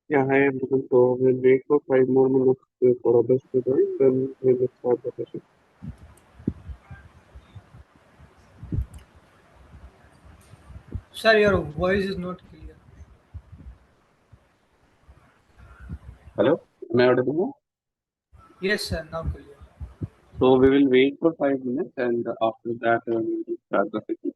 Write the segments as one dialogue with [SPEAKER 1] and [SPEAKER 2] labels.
[SPEAKER 1] Yeah, hi everyone. So we'll wait for 5 more minutes for others to join, then we'll start the session.
[SPEAKER 2] Sir, your voice is not clear.
[SPEAKER 1] Hello, am I audible now?
[SPEAKER 2] Yes, sir, now clear.
[SPEAKER 1] So we will wait for 5 minutes, and after that we will start the session.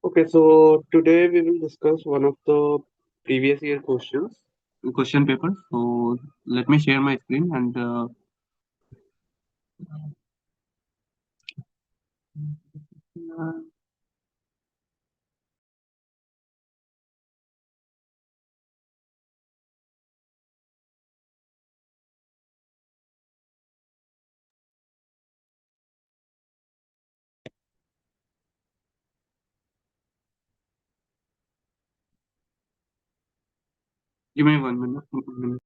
[SPEAKER 1] Okay, so today we will discuss one of the previous year question papers. So let me share my screen and give me 1 minute.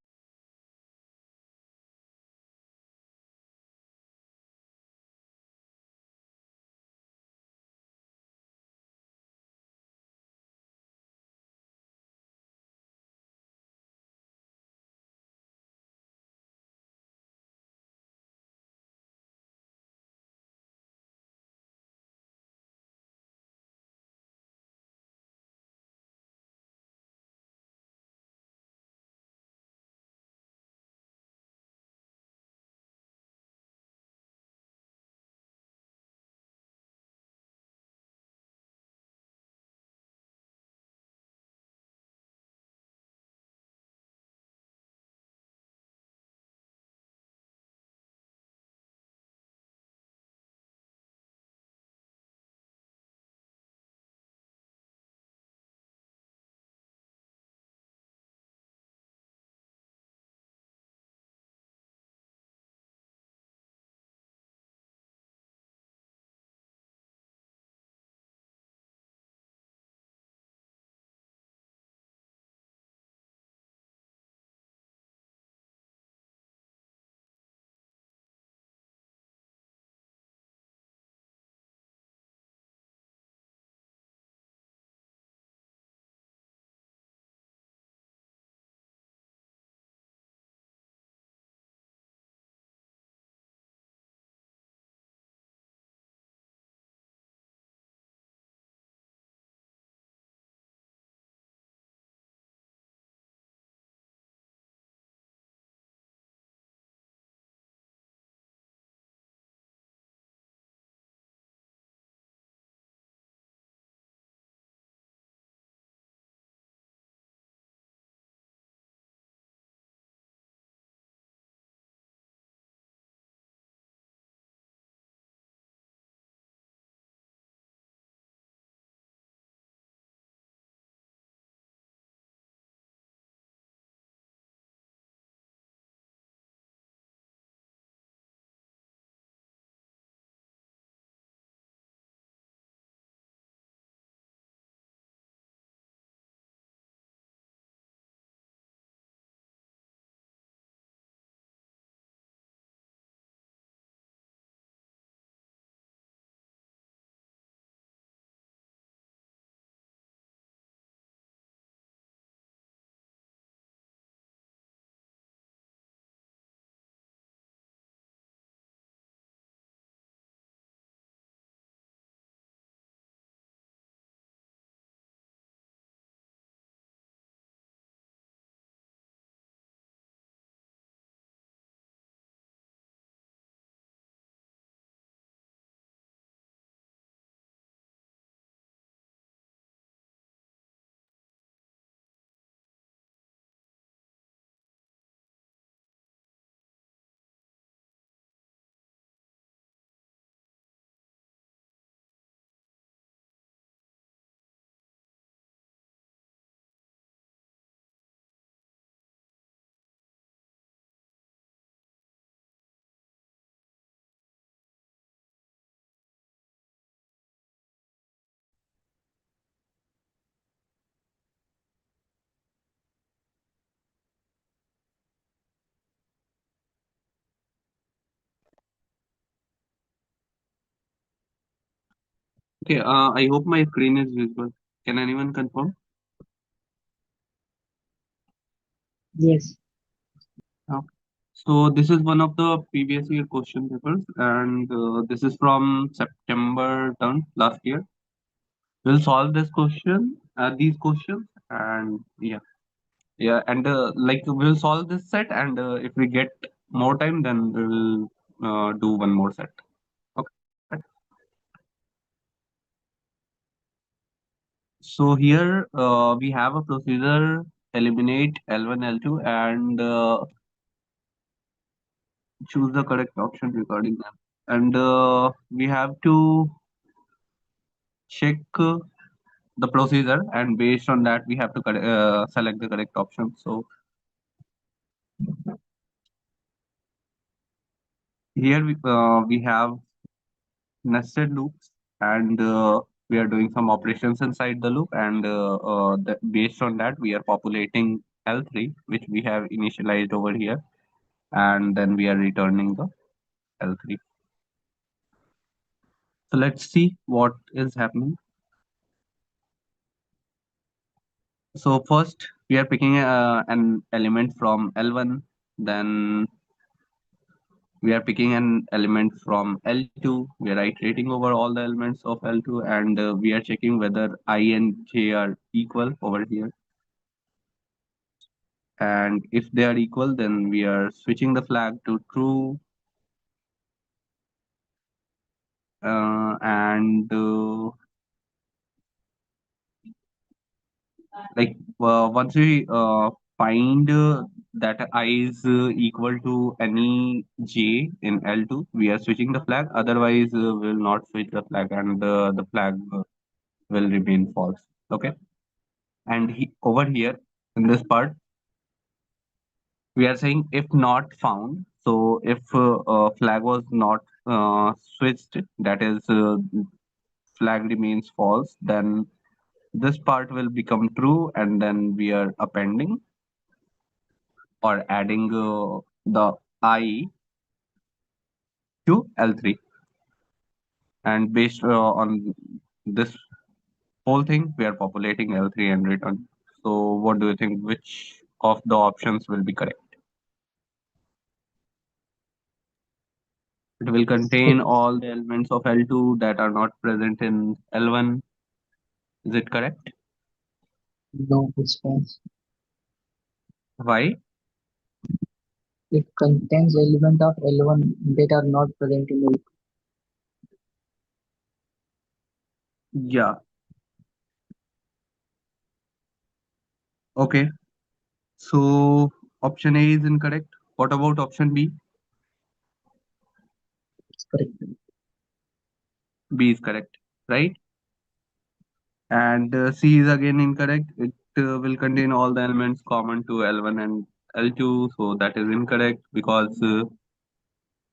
[SPEAKER 1] Okay, I hope my screen is visible. Can anyone confirm?
[SPEAKER 3] Yes.
[SPEAKER 1] Okay. So this is one of the previous year question papers, and this is from September term last year. We'll solve this question, these questions, and yeah, and like we'll solve this set, and if we get more time, then we'll do one more set. Okay. So here we have a procedure eliminate L1, L2, and choose the correct option regarding them. And we have to check the procedure, and based on that, we have to select the correct option. So here we have nested loops, and we are doing some operations inside the loop, and based on that, we are populating L3, which we have initialized over here, and then we are returning the L3. So let's see what is happening. So first, we are picking an element from L1, then we are picking an element from L2. We are iterating over all the elements of L2, and we are checking whether I and j are equal over here. And if they are equal, then we are switching the flag to true. And like once we find that I is equal to any j in L2, we are switching the flag. Otherwise, we will not switch the flag, and the flag will remain false. Okay. And over here in this part, we are saying if not found. So if flag was not switched, that is flag remains false, then this part will become true, and then we are appending or adding the I to L3. And based on this whole thing, we are populating L3 and return. So what do you think? Which of the options will be correct? It will contain all the elements of L2 that are not present in L1. Is it correct?
[SPEAKER 3] No response.
[SPEAKER 1] Why?
[SPEAKER 3] It contains element of L1 that are not present in it.
[SPEAKER 1] Yeah. Okay. So option A is incorrect. What about option B?
[SPEAKER 3] It's correct.
[SPEAKER 1] B is correct, right? And C is again incorrect. It will contain all the elements common to L1 and L2. So that is incorrect because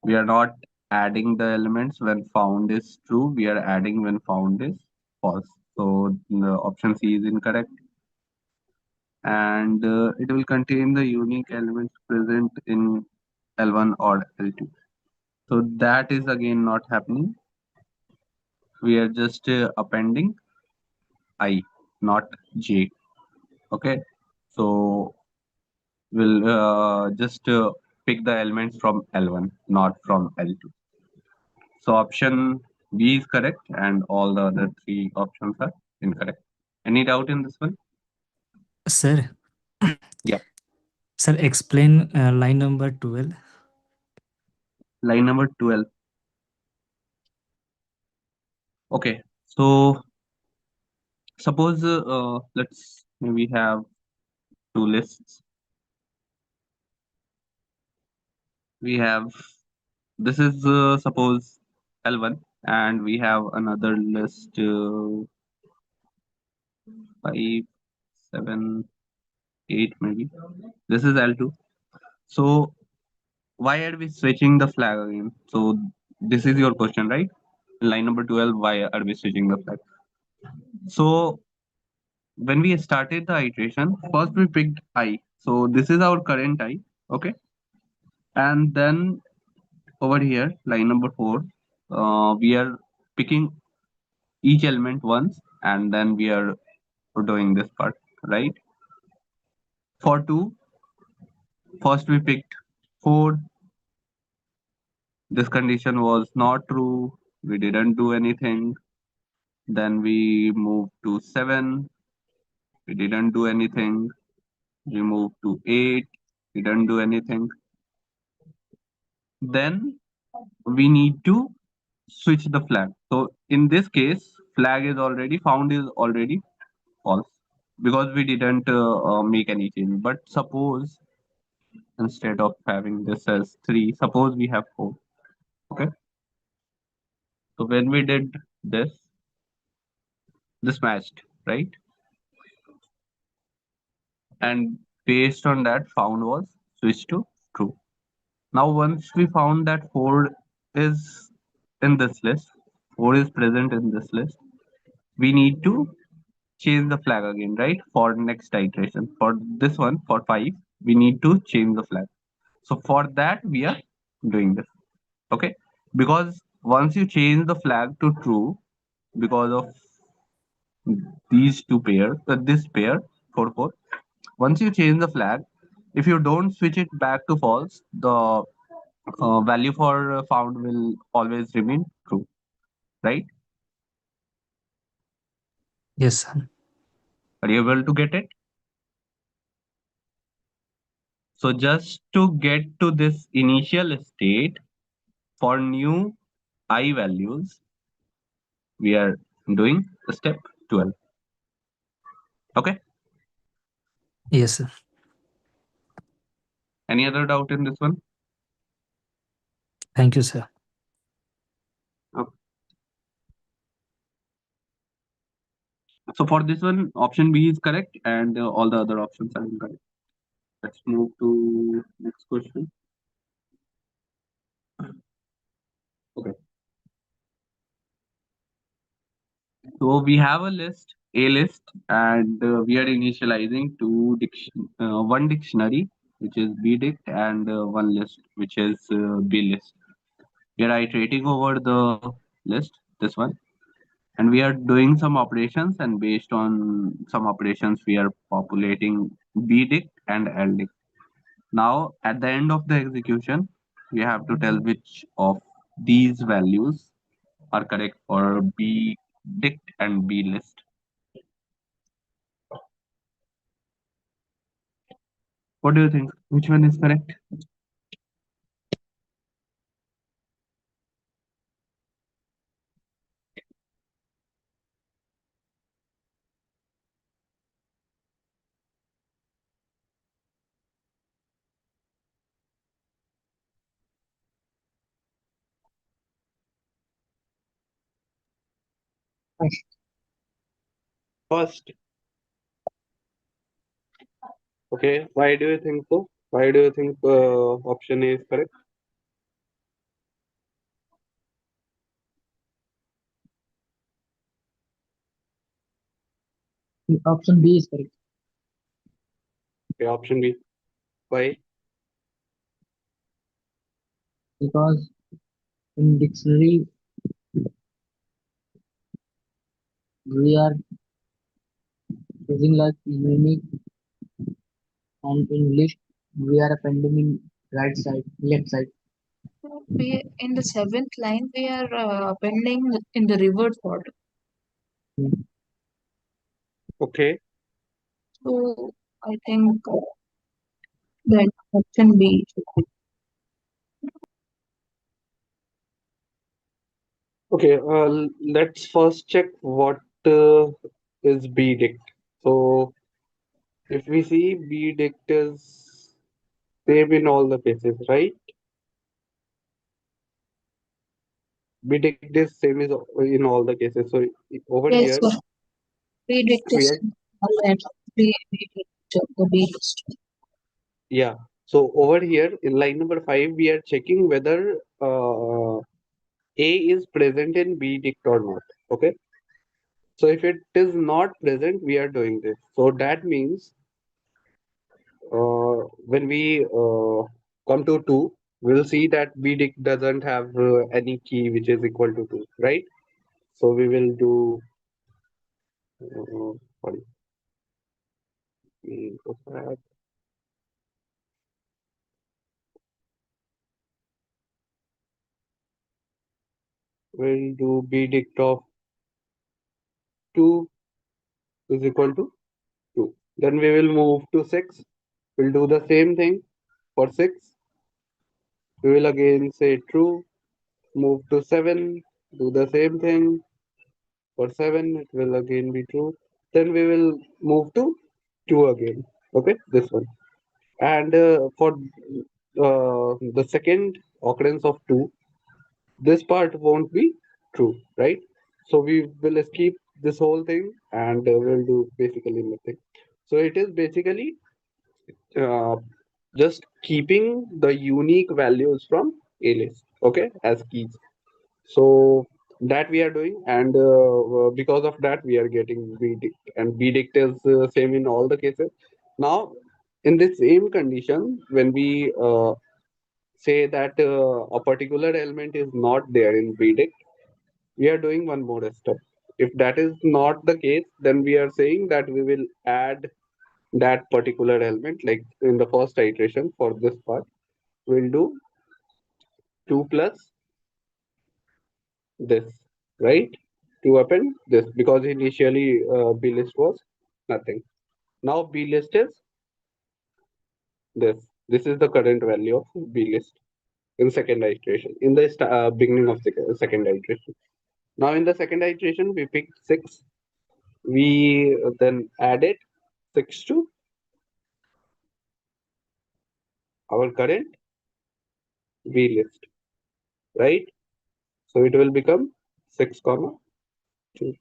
[SPEAKER 1] we are not adding the elements when found is true. We are adding when found is false. So the option C is incorrect. And it will contain the unique elements present in L1 or L2. So that is again not happening. We are just appending I, not J. Okay. So we'll just pick the elements from L1, not from L2. So option B is correct, and all the other three options are incorrect. Any doubt in this one?
[SPEAKER 4] Sir,
[SPEAKER 1] Yeah.
[SPEAKER 4] sir, explain line number 12.
[SPEAKER 1] Line number 12. Okay. So suppose let's maybe have two lists. We have this is suppose L1, and we have another list 5, 7, 8 maybe. This is L2. So why are we switching the flag again? So this is your question, right? Line number 12, why are we switching the flag? So when we started the iteration, first we picked I. So this is our current I, okay? And then over here, line number 4, we are picking each element once, and then we are doing this part, right? For 2, first we picked 4. This condition was not true. We didn't do anything. Then we moved to 7. We didn't do anything. We moved to 8. We didn't do anything. Then we need to switch the flag. So in this case, flag is already found is already false because we didn't make any change. But suppose instead of having this as 3, suppose we have 4. Okay. So when we did this matched, right? And based on that, found was switched to true. Now, once we found that 4 is in this list, 4 is present in this list, we need to change the flag again, right? For next iteration. For this one, for 5, we need to change the flag. So for that, we are doing this. Okay. Because once you change the flag to true, because of these two pairs, this pair, 4, 4, once you change the flag, if you don't switch it back to false, the value for found will always remain true, right?
[SPEAKER 4] Yes, sir.
[SPEAKER 1] Are you able to get it? So just to get to this initial state for new I values, we are doing step 12. Okay.
[SPEAKER 4] Yes, sir.
[SPEAKER 1] Any other doubt in this one?
[SPEAKER 4] Thank you, sir.
[SPEAKER 1] Okay. So for this one, option B is correct, and all the other options are incorrect. Let's move to next question. Okay. So we have A list, and we are initializing one dictionary, which is BDict, and one list, which is B list. We are iterating over the list, this one, and we are doing some operations, and based on some operations, we are populating BDict and LDict. Now, at the end of the execution, we have to tell which of these values are correct for BDict and B list. What do you think? Which one is correct?
[SPEAKER 3] First,
[SPEAKER 1] First. Okay. Why do you think so? Why do you think option A is correct?
[SPEAKER 3] option B is correct
[SPEAKER 1] Okay, option B. Why?
[SPEAKER 3] because in dictionary we are using like unique, and in list we are appending in right side, left side.
[SPEAKER 5] So we in the seventh line we are appending in the reverse order.
[SPEAKER 3] Yeah.
[SPEAKER 1] Okay.
[SPEAKER 5] So I think that option B should be.
[SPEAKER 1] Okay. Let's first check what is BDict. So if we see BDict is same in all the cases, right? BDict is same is in all the cases. So over
[SPEAKER 5] Yes,
[SPEAKER 1] here
[SPEAKER 5] sir. Predict
[SPEAKER 1] we
[SPEAKER 5] is
[SPEAKER 1] are
[SPEAKER 5] and the B list.
[SPEAKER 1] yeah. So over here in line number 5, we are checking whether A is present in BDict or not. Okay. So if it is not present, we are doing this. So that means when we come to 2, we'll see that BDict doesn't have any key which is equal to 2, right? So we will do, sorry, we go back. We'll do b dict of 2 is equal to 2. Then we will move to 6. We'll do the same thing for 6. We will again say true. Move to 7. Do the same thing. For 7, it will again be true. Then we will move to 2 again. Okay, this one. And for the second occurrence of 2, this part won't be true, right? So we will skip this whole thing and we'll do basically nothing. So it is basically uh, just keeping the unique values from a list, okay, as keys. So that we are doing, and because of that we are getting bdict, and bdict is same in all the cases. Now in this same condition, when we say that a particular element is not there in bdict, we are doing one more step. If that is not the case, then we are saying that we will add that particular element, like in the first iteration for this part we'll do 2 plus this, right, to append this, because initially b list was nothing. Now b list is this is the current value of b list in second iteration, in the beginning of second iteration. Now in the second iteration we picked 6. We then added 6 to our current b list, right? So it will become 6 comma 2.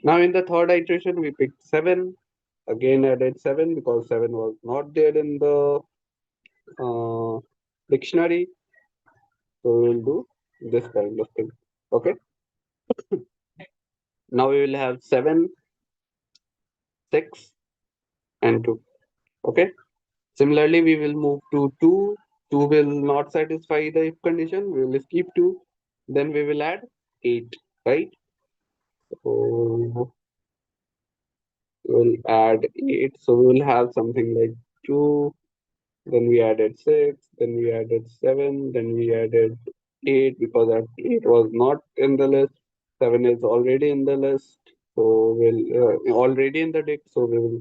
[SPEAKER 1] Now in the third iteration we picked 7, again added 7 because 7 was not there in the uh, dictionary. So we will do this kind of thing. Okay. Now we will have 7, 6, and 2. Okay. Similarly, we will move to 2. 2 will not satisfy the if condition. We will skip 2. Then we will add 8. Right. So we will add 8. So we will have something like 2. Then we added 6. Then we added 7. Then we added 8 because that 8 was not in the list. 7 is already in the list. So we'll already in the deck. So we will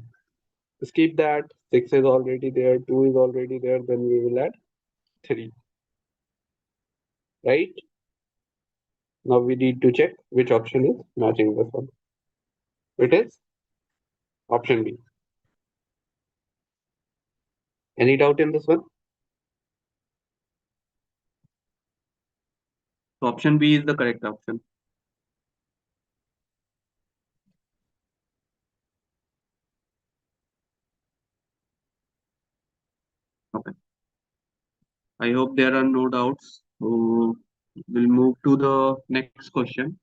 [SPEAKER 1] skip that. 6 is already there. 2 is already there. Then we will add 3. Right? Now we need to check which option is matching this one. It is option B. Any doubt in this one? So option B is the correct option. Okay. I hope there are no doubts. So we'll move to the next question.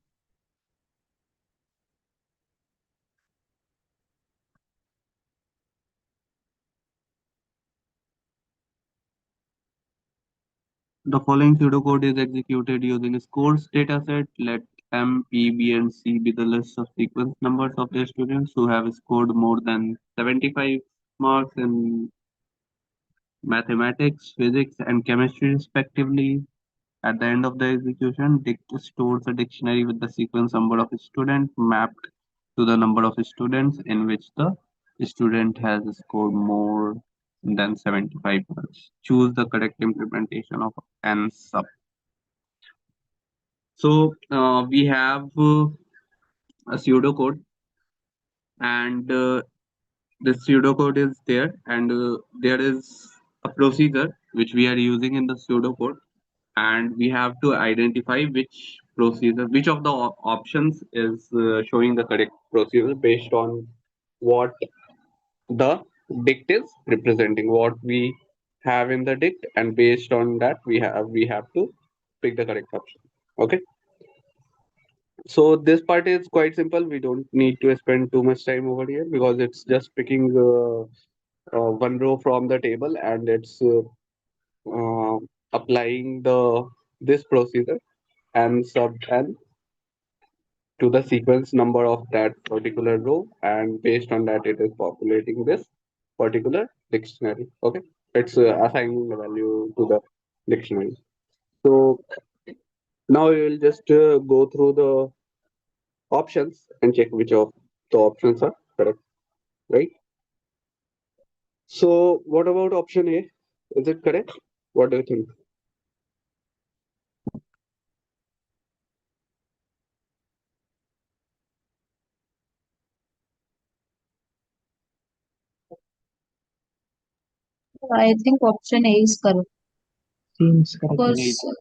[SPEAKER 1] The following pseudocode is executed using scores dataset. Let M, P, B, and C be the list of sequence numbers of the students who have scored more than 75 marks in mathematics, physics, and chemistry, respectively. At the end of the execution, Dict stores a dictionary with the sequence number of students mapped to the number of students in which the student has scored more than 75 marks. Choose the correct implementation of N sub. So we have a pseudocode, and the pseudocode is there, and there is a procedure which we are using in the pseudocode, and we have to identify which procedure, which of the options is showing the correct procedure based on what the dict is representing, what we have in the dict, and based on that we have to pick the correct option. Okay. So this part is quite simple. We don't need to spend too much time over here because it's just picking one row from the table and it's uh, applying the this procedure and sub n to the sequence number of that particular row, and based on that it is populating this particular dictionary. Okay, it's assigning the value to the dictionary. So now we will just go through the options and check which of the options are correct, right? So what about option A? Is it correct? What do you think?
[SPEAKER 5] I think option A is correct
[SPEAKER 3] Seems correct.
[SPEAKER 1] Option A
[SPEAKER 5] because
[SPEAKER 1] is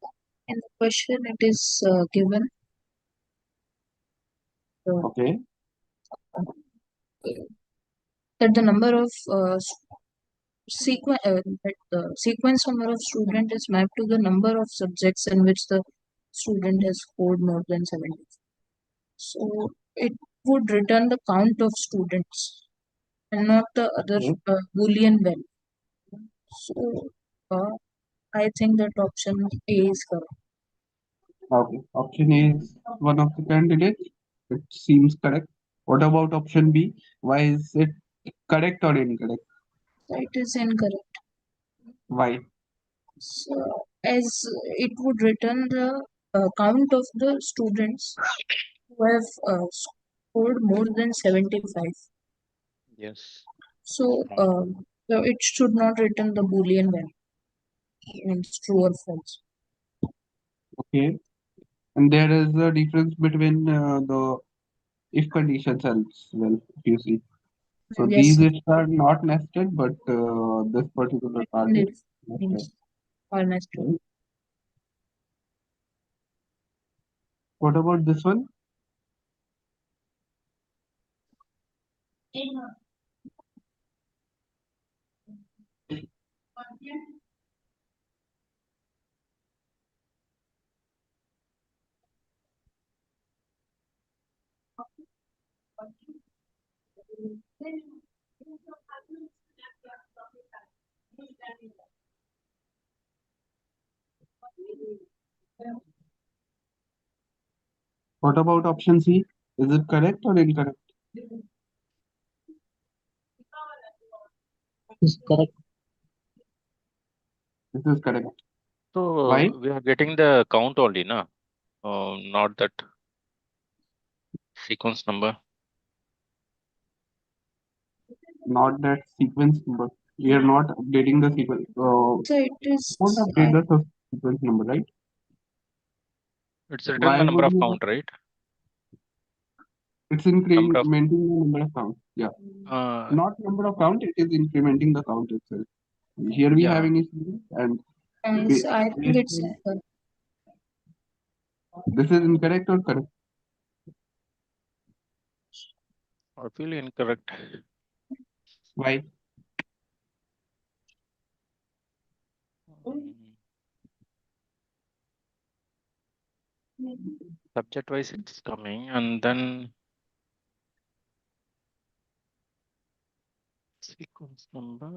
[SPEAKER 5] in the question it is given uh,
[SPEAKER 1] okay.
[SPEAKER 5] that the number of that the sequence number of student is mapped to the number of subjects in which the student has scored more than 70. So it would return the count of students and not the other
[SPEAKER 1] Okay.
[SPEAKER 5] Boolean value. So uh, I think that option A is correct.
[SPEAKER 1] Okay. Option A is one of the candidates. It seems correct. What about option B? Why is it correct or incorrect?
[SPEAKER 5] It is incorrect.
[SPEAKER 1] Why?
[SPEAKER 5] So as it would return the count of the students who have scored more than 75.
[SPEAKER 6] Yes.
[SPEAKER 5] So,
[SPEAKER 6] Right.
[SPEAKER 5] so it should not return the Boolean value, means true or false.
[SPEAKER 1] Okay. And there is a difference between the if conditions as well, if you see. So
[SPEAKER 5] Yes,
[SPEAKER 1] these
[SPEAKER 5] sir.
[SPEAKER 1] ifs are not nested, but this particular part
[SPEAKER 5] And
[SPEAKER 1] is
[SPEAKER 5] it
[SPEAKER 1] nested.
[SPEAKER 5] means honest.
[SPEAKER 1] Right? What about this one? What about option C? Is it correct or incorrect?
[SPEAKER 3] Is correct.
[SPEAKER 1] This is correct. Why?
[SPEAKER 6] So we are getting the count only, na? Not that sequence number.
[SPEAKER 1] Not that sequence number. We are not updating the sequence.
[SPEAKER 5] So it is,
[SPEAKER 1] Won't update the sequence number, right?
[SPEAKER 6] It's written the
[SPEAKER 1] Why
[SPEAKER 6] number
[SPEAKER 1] would
[SPEAKER 6] of
[SPEAKER 1] you?
[SPEAKER 6] count, right?
[SPEAKER 1] It's
[SPEAKER 6] Number of
[SPEAKER 1] incrementing the number of count. Yeah.
[SPEAKER 6] uh
[SPEAKER 1] Not number of count, it is incrementing the count itself. Here we
[SPEAKER 6] yeah.
[SPEAKER 1] having a series and
[SPEAKER 5] so I think
[SPEAKER 1] based
[SPEAKER 5] it's
[SPEAKER 1] on- this is incorrect or correct?
[SPEAKER 6] I feel incorrect.
[SPEAKER 1] Why?
[SPEAKER 6] Mm, Subject wise it's coming, and then sequence number.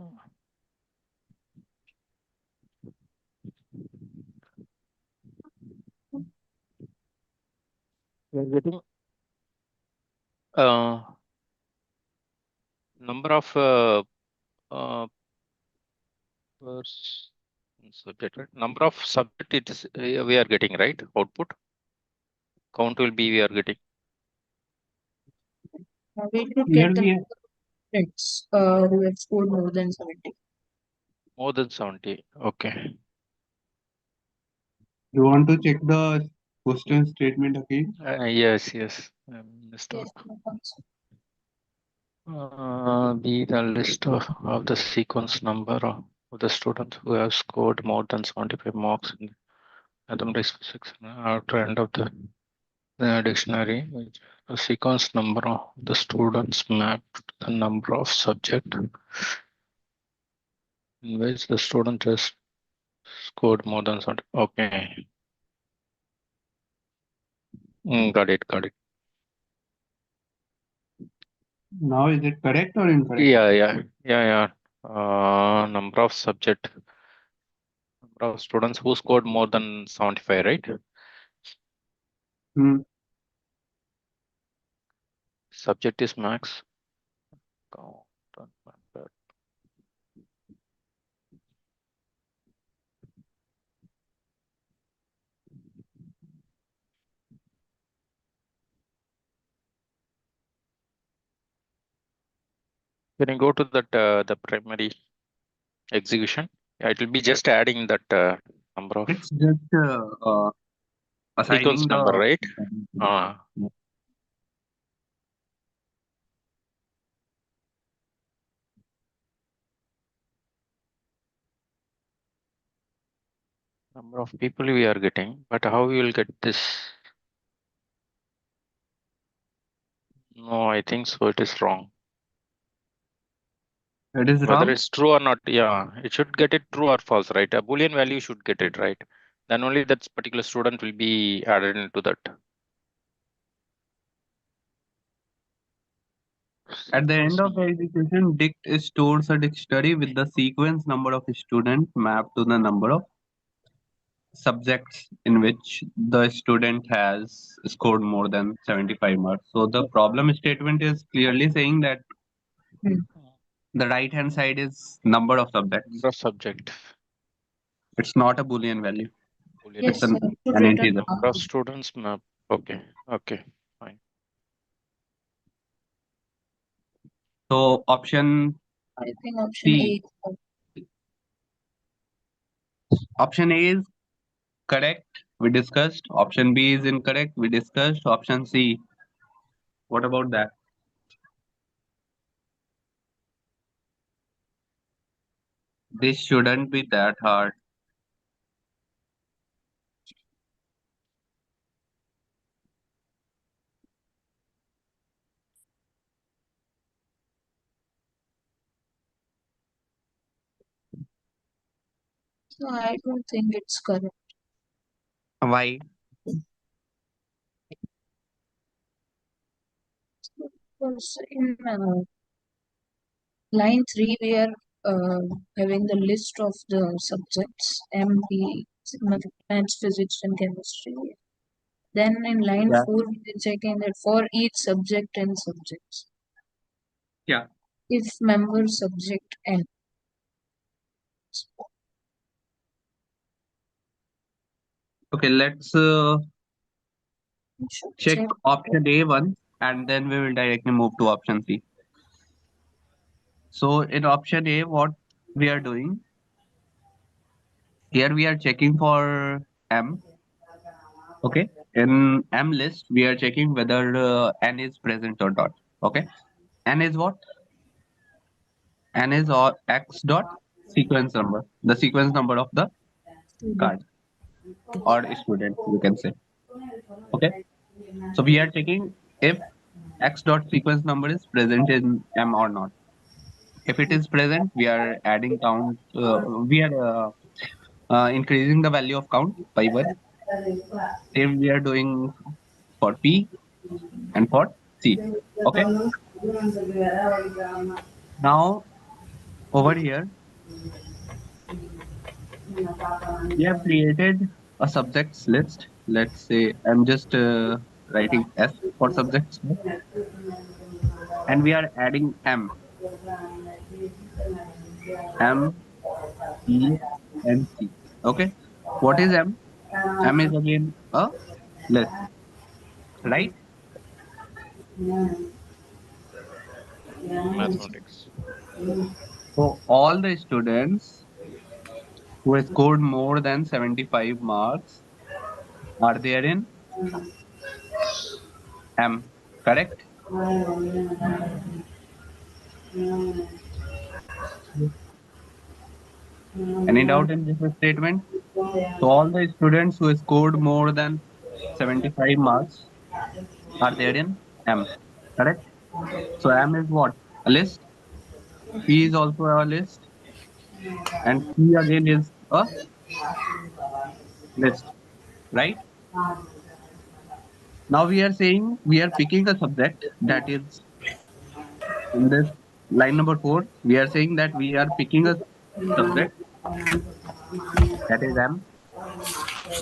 [SPEAKER 6] We are getting uh number of pers- subject, right? Number of subject it is we are getting, right? Output count will be we are getting
[SPEAKER 5] we should
[SPEAKER 1] Here
[SPEAKER 5] get the
[SPEAKER 1] we
[SPEAKER 5] students who have scored more than 70.
[SPEAKER 6] more than 70. Okay.
[SPEAKER 1] you want to check the question statement again.
[SPEAKER 6] Yes, yes. I missed
[SPEAKER 5] Yes,
[SPEAKER 6] out.
[SPEAKER 5] no answer.
[SPEAKER 6] Be the list of the sequence number of the students who have scored more than 75 marks in mathematics physics after end of the dictionary. Which the sequence number of the students mapped to the number of subject in which the student has scored more than 70. Okay. Got it. Got it.
[SPEAKER 1] Now is it correct or incorrect?
[SPEAKER 6] Yeah. Number of subject, number of students who scored more than 75, right?
[SPEAKER 1] Hmm.
[SPEAKER 6] Subject is max. Count on member. When you go to that the primary execution, it will be just adding that number of
[SPEAKER 1] It's just
[SPEAKER 6] sequence
[SPEAKER 1] assigning
[SPEAKER 6] number,
[SPEAKER 1] the
[SPEAKER 6] right? Uh, number of people we are getting, but how we will get this? No, I think so. It is wrong.
[SPEAKER 1] it is
[SPEAKER 6] Whether
[SPEAKER 1] wrong.
[SPEAKER 6] it's true or not, yeah, it should get it true or false, right? A Boolean value should get it right. Then only that particular student will be added into that.
[SPEAKER 1] At the
[SPEAKER 6] Sequence
[SPEAKER 1] end of the
[SPEAKER 6] number.
[SPEAKER 1] execution, dict stores a dictionary with the sequence number of students mapped to the number of subjects in which the student has scored more than 75 marks. So the problem statement is clearly saying that
[SPEAKER 5] Hmm.
[SPEAKER 1] the right hand side is number of subjects.
[SPEAKER 6] Number of subject.
[SPEAKER 1] It's not a Boolean value.
[SPEAKER 6] Boolean
[SPEAKER 1] It's
[SPEAKER 5] Yes,
[SPEAKER 6] value.
[SPEAKER 5] sir. It should
[SPEAKER 1] an
[SPEAKER 5] return
[SPEAKER 1] integer.
[SPEAKER 6] Number of
[SPEAKER 5] count.
[SPEAKER 6] students map. Okay. Okay. Fine.
[SPEAKER 1] So option
[SPEAKER 5] I think option A.
[SPEAKER 1] C, option A is correct. We discussed. Option B is incorrect. We discussed. Option C. What about that? This shouldn't be that hard.
[SPEAKER 5] So I don't think it's correct.
[SPEAKER 1] Why?
[SPEAKER 5] Because in line 3, we are having the list of the subjects MB, maths, physics, and chemistry. Then in line
[SPEAKER 1] Yeah.
[SPEAKER 5] 4, we are checking that for each subject and subjects.
[SPEAKER 1] Yeah.
[SPEAKER 5] If member subject N.
[SPEAKER 1] Okay, let's
[SPEAKER 5] We should
[SPEAKER 1] check
[SPEAKER 5] check.
[SPEAKER 1] option A once and then we will directly move to option C. So in option A, what we are doing here, we are checking for M. Okay. In M list, we are checking whether N is present or not. Okay. N is what? N is or X dot sequence number, the sequence number of the
[SPEAKER 5] Student.
[SPEAKER 1] card or student, you can say. Okay. So we are checking if X dot sequence number is present in M or not. If it is present, we are adding count. We are increasing the value of count by one. Same we are doing for P and for C. Okay. Now over here, we have created a subjects list. Let's say I'm just writing S for subjects, and we are adding M, E, and C. Okay. What is M? M is again a list, right?
[SPEAKER 6] Mathematics.
[SPEAKER 1] So all the students who scored more than 75 marks are there in M, correct? Any doubt in this statement? So all the students who scored more than 75 marks are there in M, correct? So M is what? A list. P is also a list, and C again is a list, right? Now we are saying we are picking a subject that is in this line number 4. We are saying that we are picking a subject that is M,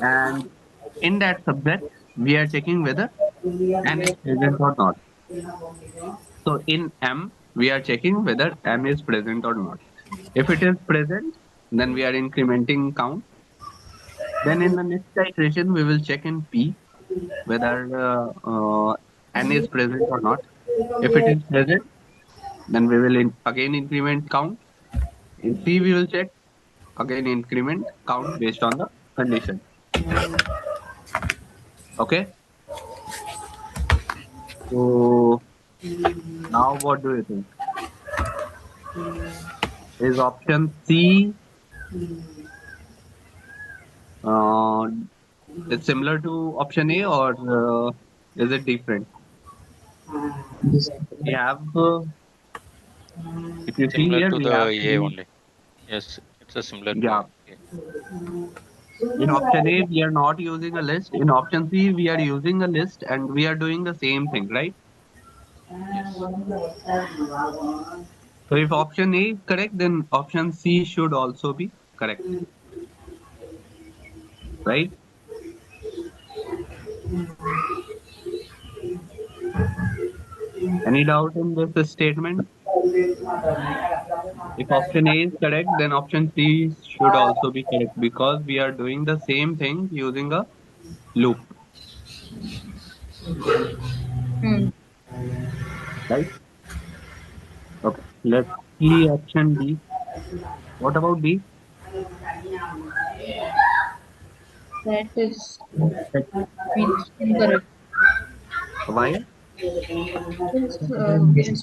[SPEAKER 1] and in that subject we are checking whether N is present or not. So in M, we are checking whether M is present or not. If it is present, then we are incrementing count. Then in the next iteration, we will check in P whether N is present or not. If it is present, then we will again increment count. In C, we will check again increment count based on the condition. Okay. So now what do you think? Is option C uh, is similar to option A, or is it different?
[SPEAKER 3] This
[SPEAKER 1] We have, if you see
[SPEAKER 6] Similar
[SPEAKER 1] here,
[SPEAKER 6] to
[SPEAKER 1] we
[SPEAKER 6] the
[SPEAKER 1] have
[SPEAKER 6] A
[SPEAKER 1] three.
[SPEAKER 6] only. Yes, it's a similar to
[SPEAKER 1] Yeah.
[SPEAKER 6] A.
[SPEAKER 1] In option A, we are not using a list. In option C, we are using a list and we are doing the same thing, right?
[SPEAKER 6] Yes.
[SPEAKER 1] So if option A is correct, then option C should also be correct, right? Any doubt in this statement? If option A is correct, then option C should also be correct because we are doing the same thing using a loop,
[SPEAKER 5] Hmm.
[SPEAKER 1] right? Okay. Let's see option D. What about D?
[SPEAKER 5] That is
[SPEAKER 1] Check.
[SPEAKER 5] means incorrect.
[SPEAKER 1] Why?
[SPEAKER 5] Since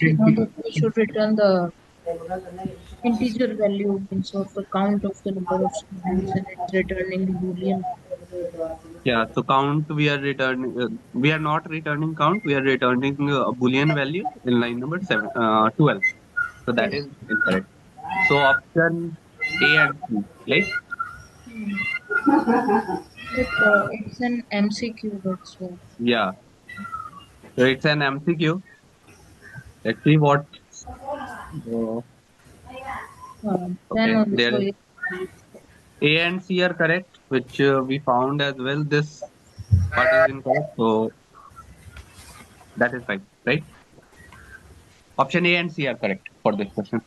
[SPEAKER 5] we know that we should return the integer value means of the count of the number of students and it's returning Boolean.
[SPEAKER 1] Yeah, so count we are returning, we are not returning count, we are returning a Boolean value in line number 12. So that
[SPEAKER 5] Yes.
[SPEAKER 1] is incorrect. So option A and C, right?
[SPEAKER 5] Hmm. But it's an MCQ, that's why.
[SPEAKER 1] Yeah. So it's an MCQ. Let's see what.
[SPEAKER 5] Then
[SPEAKER 1] Okay, there
[SPEAKER 5] also
[SPEAKER 1] is
[SPEAKER 5] it,
[SPEAKER 1] A and C are correct, which we found as well. This part is incorrect. So that is right, right? Option A and C are correct for this question.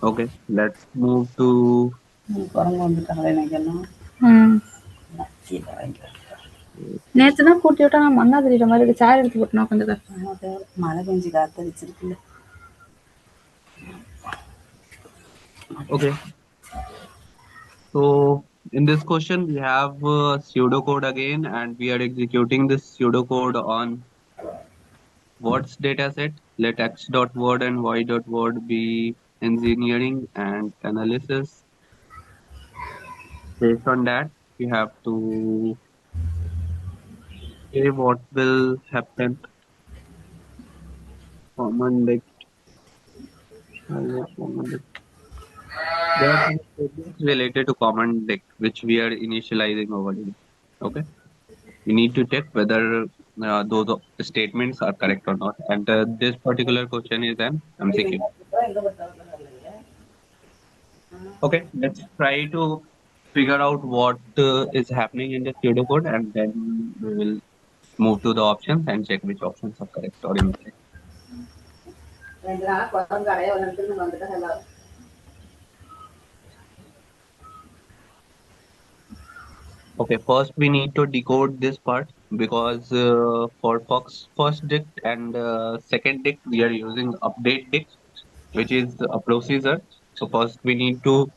[SPEAKER 1] Okay, let's move to.
[SPEAKER 7] ம் நேற்று தான் கூட்டி விட்டா நான் மண்ணா தெரியுற மாதிரி இருக்கு சார் எடுத்து போட்டு நான் கொஞ்சம் மழை பெஞ்சு காத்தடிச்சிருக்குல்ல
[SPEAKER 1] Okay, so in this question, we have pseudocode again, and we are executing this pseudocode on words data set. Let x dot word and y dot word be engineering and analysis. Based on that, we have to say what will happen. Common dict. Common dict. There are some statements related to common dict which we are initializing over here. Okay. We need to check whether those statements are correct or not. And this particular question is an MCQ. Okay, let's try to figure out what is happening in the pseudocode, and then we will move to the options and check which options are correct or incorrect. Okay, first we need to decode this part because for first dict and second dict we are using update dict, which is a procedure. So first we need to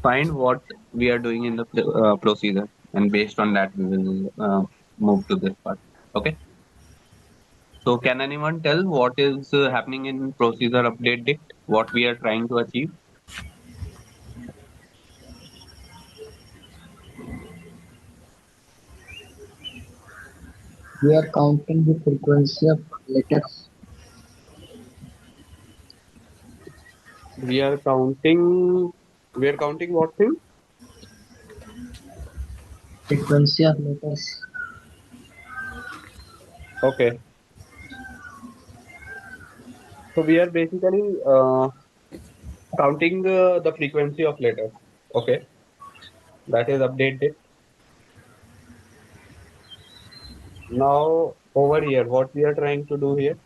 [SPEAKER 1] find what we are doing in the procedure, and based on that we will move to this part. Okay. So can anyone tell what is happening in procedure update dict? What we are trying to achieve?
[SPEAKER 3] we are counting the frequency of letters.
[SPEAKER 1] We are counting. We are counting what thing?
[SPEAKER 3] Frequency of letters.
[SPEAKER 1] Okay. So we are basically counting the frequency of letters. Okay. That is update dict. Now over here, what we are trying to do here?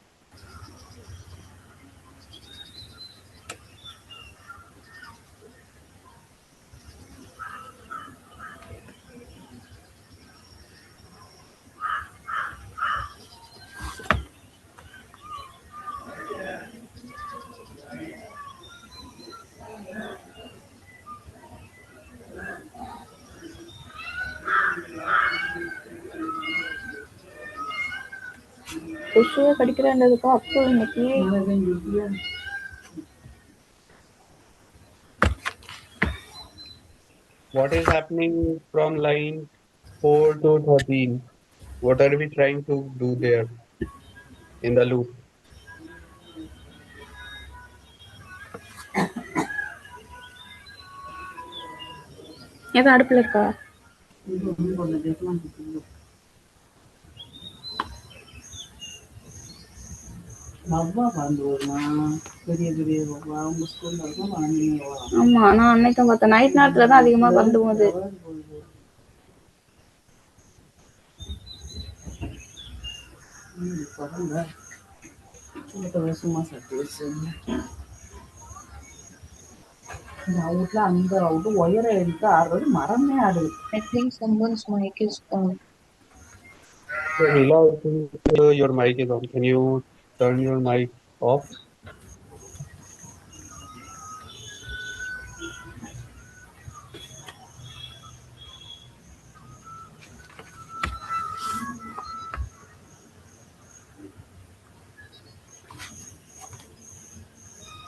[SPEAKER 7] கொசுவே கடிக்கிறேன்றதுக்கா அப்போ இன்னைக்கு
[SPEAKER 1] What is happening from line 4 to 13? What are we trying to do there in the loop?
[SPEAKER 7] எதுவும் அடுப்புல இருக்கா? ஆமா, நான் அன்னைக்கும் பார்த்தேன். Night நேரத்துல தான் அதிகமா கரண்ட் போகுது.
[SPEAKER 5] I think someone's mic is on.
[SPEAKER 1] So, Hila, I think your mic is on. Can you turn your mic off?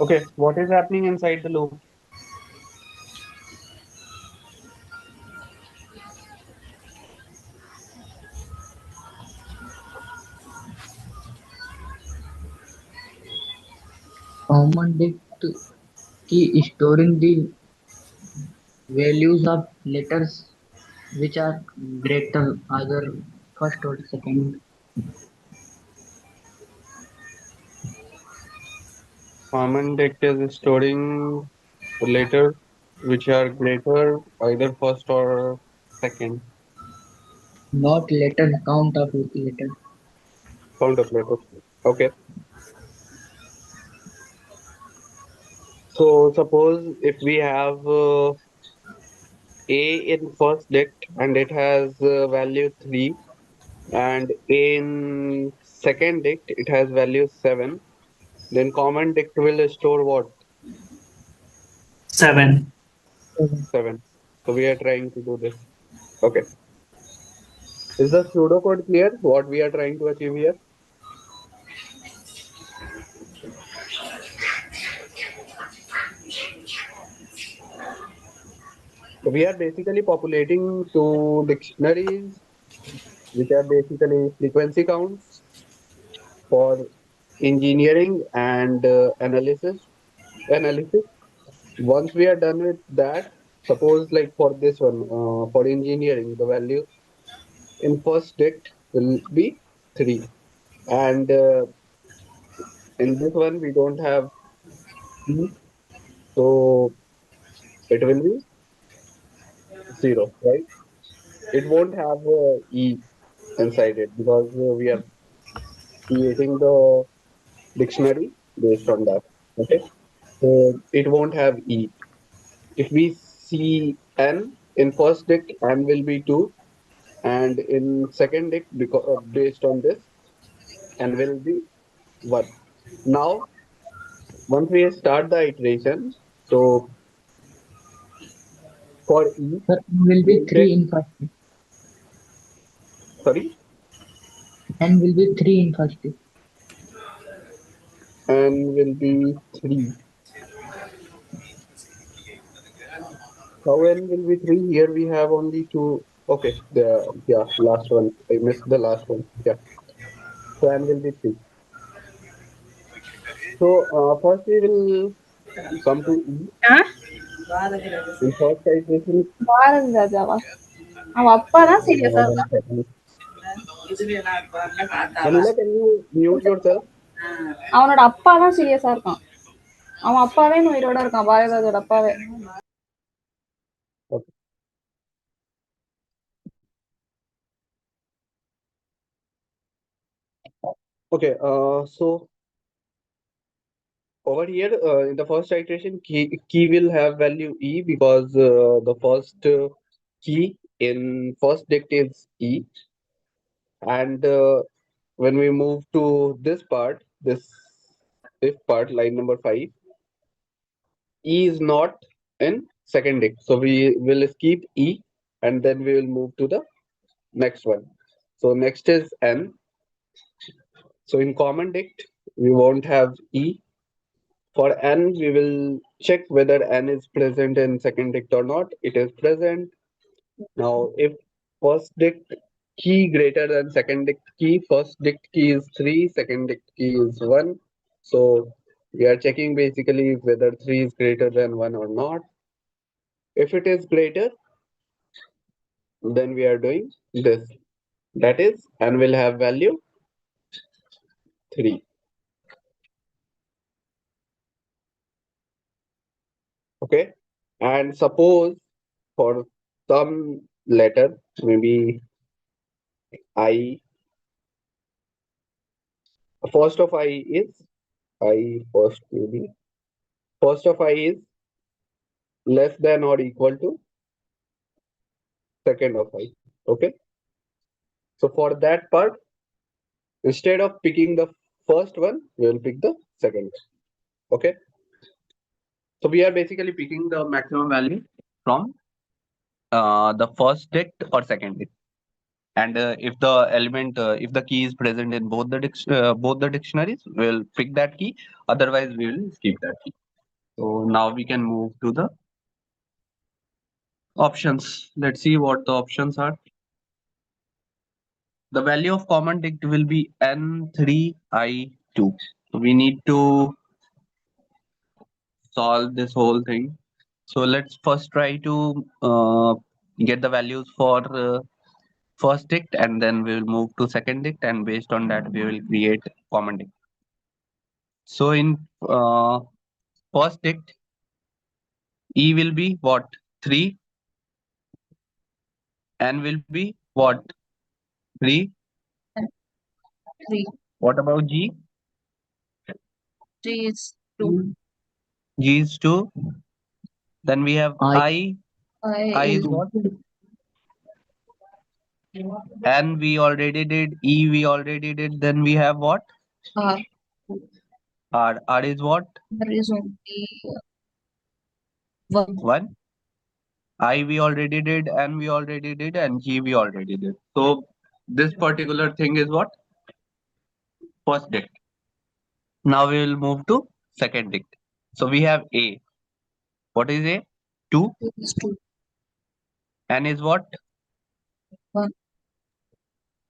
[SPEAKER 1] Okay, what is happening inside the loop?
[SPEAKER 3] Common dict key is storing the values of letters which are greater either first or second.
[SPEAKER 1] Common dict is storing letters which are greater either first or second.
[SPEAKER 3] Not letter count of letter.
[SPEAKER 1] Count of letters. Okay. So suppose if we have A in first dict and it has value 3 and A in second dict it has value 7, then common dict will store what?
[SPEAKER 4] 7.
[SPEAKER 1] 7. So we are trying to do this. Okay. Is the pseudocode clear what we are trying to achieve here? So we are basically populating two dictionaries which are basically frequency counts for engineering and analysis. Once we are done with that, suppose like for this one, for engineering, the value in first dict will be 3. And in this one, we don't have E, so it will be 0, right? It won't have E inside it because we are creating the dictionary based on that. Okay, so it won't have E. If we see N in first dict, N will be 2, and in second dict, because based on this, N will be 1. Now, once we start the iteration, so for E,
[SPEAKER 3] Sir, N will be
[SPEAKER 1] we'll
[SPEAKER 3] 3
[SPEAKER 1] check,
[SPEAKER 3] in first.
[SPEAKER 1] sorry,
[SPEAKER 3] N will be 3 in first.
[SPEAKER 1] N will be 3. How N will be 3? Here we have only 2. Okay, yeah, last one. I missed the last one. Yeah, so N will be 3. So first we will come to E.
[SPEAKER 7] Ah?
[SPEAKER 1] In first iteration,
[SPEAKER 7] Bharathi ராஜாவா? அவன் அப்பா தான் சீரியஸா
[SPEAKER 1] one
[SPEAKER 7] இருக்கான்.
[SPEAKER 1] second. Manila, can you mute yourself?
[SPEAKER 7] அவனோட அப்பா தான் சீரியஸா இருக்கான். அவன் அப்பாவே இன்னும் உயிரோட இருக்கான், பாரதிராஜோட அப்பாவே.
[SPEAKER 1] Okay. Okay, so over here in the first iteration, key will have value E because the first key in first dict is E, and when we move to this part, this if part, line number 5, E is not in second dict, so we will skip E and then we will move to the next one. So next is N. So in common dict, we won't have E. For N, we will check whether N is present in second dict or not. It is present. Now, if first dict key greater than second dict key, first dict key is 3, second dict key is 1. So we are checking basically whether 3 is greater than 1 or not. If it is greater, then we are doing this. That is, N will have value 3. Okay. And suppose for some letter, maybe I, first of I first maybe, first of I is less than or equal to second of I. Okay. So for that part, instead of picking the first one, we will pick the second one. Okay. So we are basically picking the maximum value from the first dict or second dict. And if the element, if the key is present in both the dictionaries, we'll pick that key. Otherwise, we will skip that key. So now we can move to the options. Let's see what the options are. The value of common dict will be N3I2. So we need to solve this whole thing. So let's first try to get the values for first dict, and then we will move to second dict, and based on that we will create common dict. So in first dict, E will be what? 3. N will be what? 3.
[SPEAKER 5] 3.
[SPEAKER 1] What about G?
[SPEAKER 5] 3 is 2.
[SPEAKER 1] G is 2. Then we have I. I is
[SPEAKER 5] is
[SPEAKER 1] what?
[SPEAKER 5] 2.
[SPEAKER 1] N we already did. E we already did. Then we have what?
[SPEAKER 5] R.
[SPEAKER 1] R. R is what?
[SPEAKER 5] R is only 1.
[SPEAKER 1] 1. I we already did. N we already did. And G we already did. So this particular thing is what? First dict. Now we will move to second dict. So we have A. What is A? 2.
[SPEAKER 5] 2 is 2.
[SPEAKER 1] N is what?
[SPEAKER 5] 1.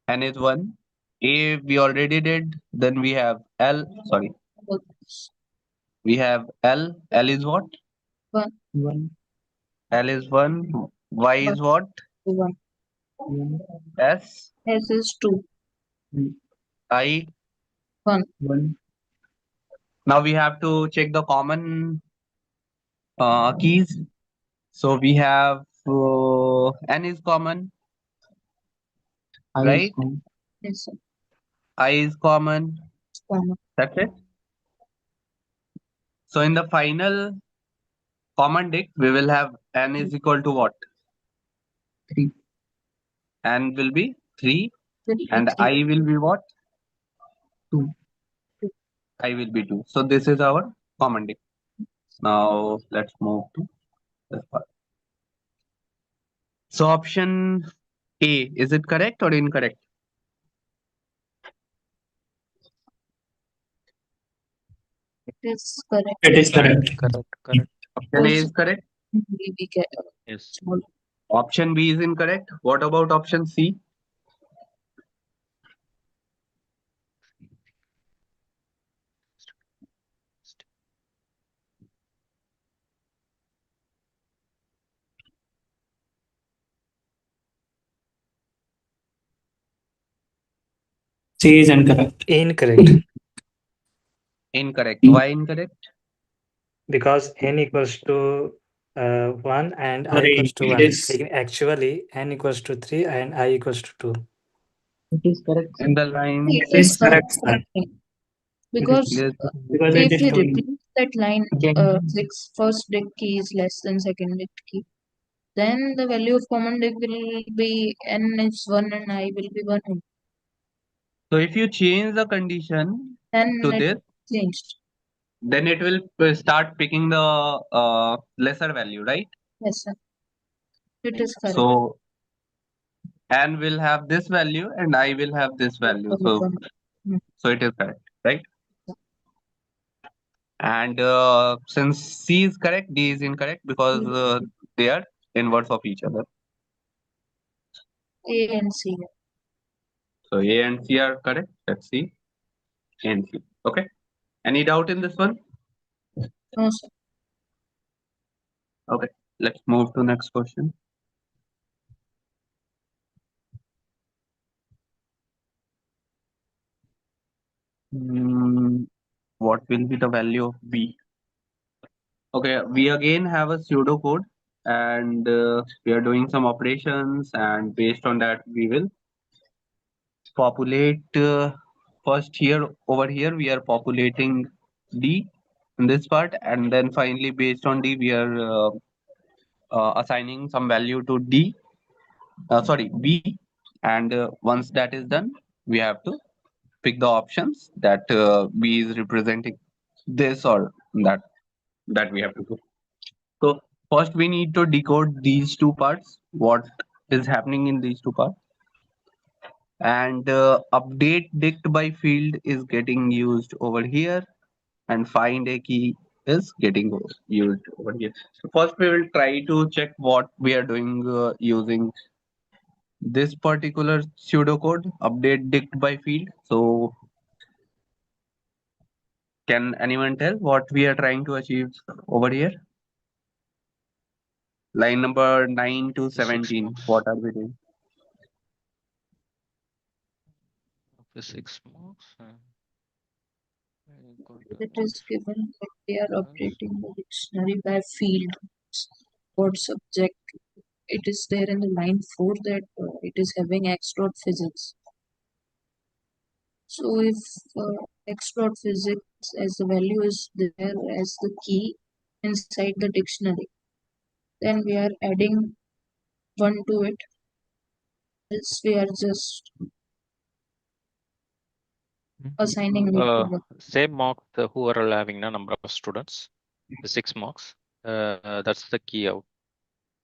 [SPEAKER 1] N is 1. A we already did. Then we have L. Sorry. We have L. L is what?
[SPEAKER 5] 1.
[SPEAKER 3] 1,
[SPEAKER 1] L is 1. Y is what?
[SPEAKER 5] 1.
[SPEAKER 3] 1,
[SPEAKER 1] S.
[SPEAKER 5] S is 2.
[SPEAKER 1] I.
[SPEAKER 5] 1.
[SPEAKER 3] 1,
[SPEAKER 1] Now we have to check the common keys. So we have N is common,
[SPEAKER 3] I is
[SPEAKER 1] right?
[SPEAKER 3] common.
[SPEAKER 5] Yes, sir.
[SPEAKER 1] I is common.
[SPEAKER 5] Common.
[SPEAKER 1] That's it. So in the final common dict, we will have N is equal to what?
[SPEAKER 3] 3,
[SPEAKER 1] N will be 3.
[SPEAKER 5] 3.
[SPEAKER 1] And I will be what?
[SPEAKER 3] 2.
[SPEAKER 1] I will be 2. So this is our common dict. Now let's move to this part. So option A, is it correct or incorrect?
[SPEAKER 5] It is correct.
[SPEAKER 2] It is correct.
[SPEAKER 6] Correct.
[SPEAKER 1] Option A is correct.
[SPEAKER 5] We get
[SPEAKER 6] Yes.
[SPEAKER 5] small.
[SPEAKER 1] Option B is incorrect. What about option C?
[SPEAKER 2] C is incorrect.
[SPEAKER 4] Incorrect.
[SPEAKER 1] Incorrect. Why incorrect?
[SPEAKER 4] Because n equals to 1 and I
[SPEAKER 2] Sorry,
[SPEAKER 4] equals to
[SPEAKER 2] it
[SPEAKER 4] 1.
[SPEAKER 2] is
[SPEAKER 4] Actually, n equals to 3 and I equals to 2.
[SPEAKER 3] It is correct, sir.
[SPEAKER 1] In the line,
[SPEAKER 5] It
[SPEAKER 4] It is
[SPEAKER 5] is correct.
[SPEAKER 4] correct, sir.
[SPEAKER 5] Because
[SPEAKER 1] yes,
[SPEAKER 4] Because it
[SPEAKER 5] if
[SPEAKER 4] is
[SPEAKER 5] we
[SPEAKER 4] showing.
[SPEAKER 5] replace that line,
[SPEAKER 3] Okay.
[SPEAKER 5] first dict key is less than second dict key, then the value of common dict will be n is 1 and I will be 1.
[SPEAKER 1] so if you change the condition
[SPEAKER 5] Then
[SPEAKER 1] to
[SPEAKER 5] it
[SPEAKER 1] this,
[SPEAKER 5] changed.
[SPEAKER 1] then it will start picking the lesser value, right?
[SPEAKER 5] Yes, sir. It is correct.
[SPEAKER 1] So n will have this value and I will have this value. So
[SPEAKER 5] Hmm.
[SPEAKER 1] so it is correct, right? And since C is correct, D is incorrect because they are inverse of each other.
[SPEAKER 5] A and C.
[SPEAKER 1] So A and C are correct. Let's see. A and C. Okay. Any doubt in this one?
[SPEAKER 5] No, sir.
[SPEAKER 1] Okay. Let's move to next question. What will be the value of B? Okay, we again have a pseudo code and we are doing some operations, and based on that we will populate first here over here we are populating D in this part, and then finally based on D we are assigning some value to B, and once that is done we have to pick the options that B is representing this or that we have to do. So first we need to decode these two parts, what is happening in these two parts, and update dict by field is getting used over here, and find a key is getting used over here. So first we will try to check what we are doing using this particular pseudocode, update dict by field. So can anyone tell what we are trying to achieve over here? Line number 9 to 17. What are we doing?
[SPEAKER 6] Physics marks.
[SPEAKER 5] It is given that they are updating the dictionary by field. What subject? It is there in the line 4 that it is having X dot physics. So if X dot physics as the value is there as the key inside the dictionary, then we are adding 1 to it. Else we are just assigning it to the
[SPEAKER 6] Same mark who are having a number of students, the 6 marks. That's the key out.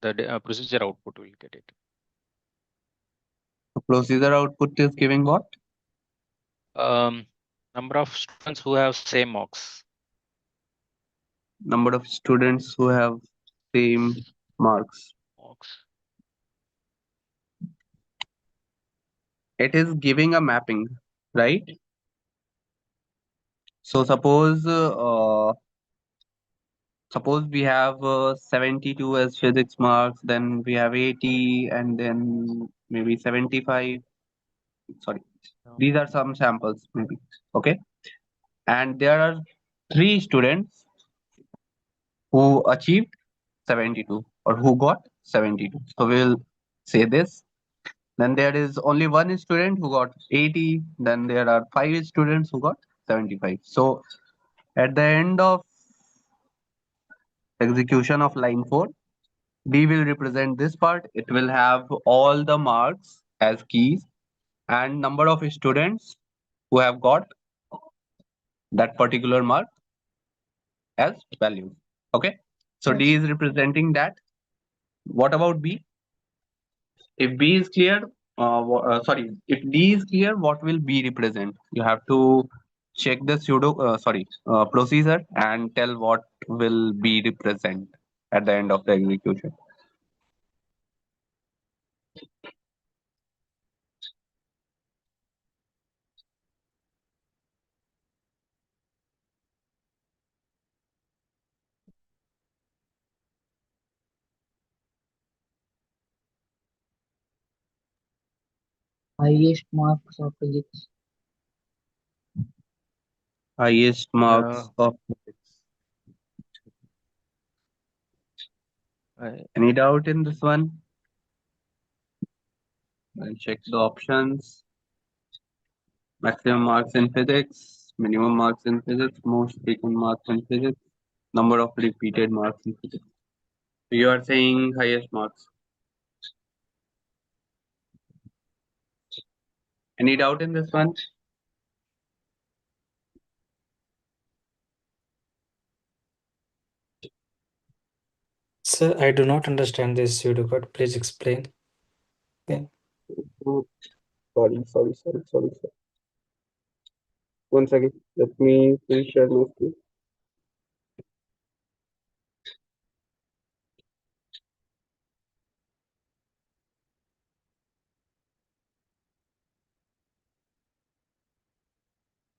[SPEAKER 6] The procedure output will get it.
[SPEAKER 1] The procedure output is giving what?
[SPEAKER 6] Number of students who have same marks.
[SPEAKER 1] Number of students who have same marks. It is giving a mapping, right? So suppose we have 72 as physics marks, then we have 80, and then maybe 75. Sorry, these are some samples maybe. Okay, and there are 3 students who achieved 72 or who got 72. So we'll say this. Then there is only 1 student who got 80. Then there are 5 students who got 75. So at the end of execution of line 4, D will represent this part. It will have all the marks as keys and number of students who have got that particular mark as values. Okay. So D is representing that. What about B? If B is clear, if D is clear, what will B represent? You have to check the procedure and tell what will B represent at the end of the execution.
[SPEAKER 3] Highest marks of physics.
[SPEAKER 1] Highest marks of physics. Any doubt in this one? I'll check the options. Maximum marks in physics, minimum marks in physics, most frequent marks in physics, number of repeated marks in physics. You are saying highest marks. Any doubt in this one?
[SPEAKER 4] Sir, I do not understand this pseudocode. Please explain. Okay.
[SPEAKER 1] Oh, sorry. One second. Let me please share my screen.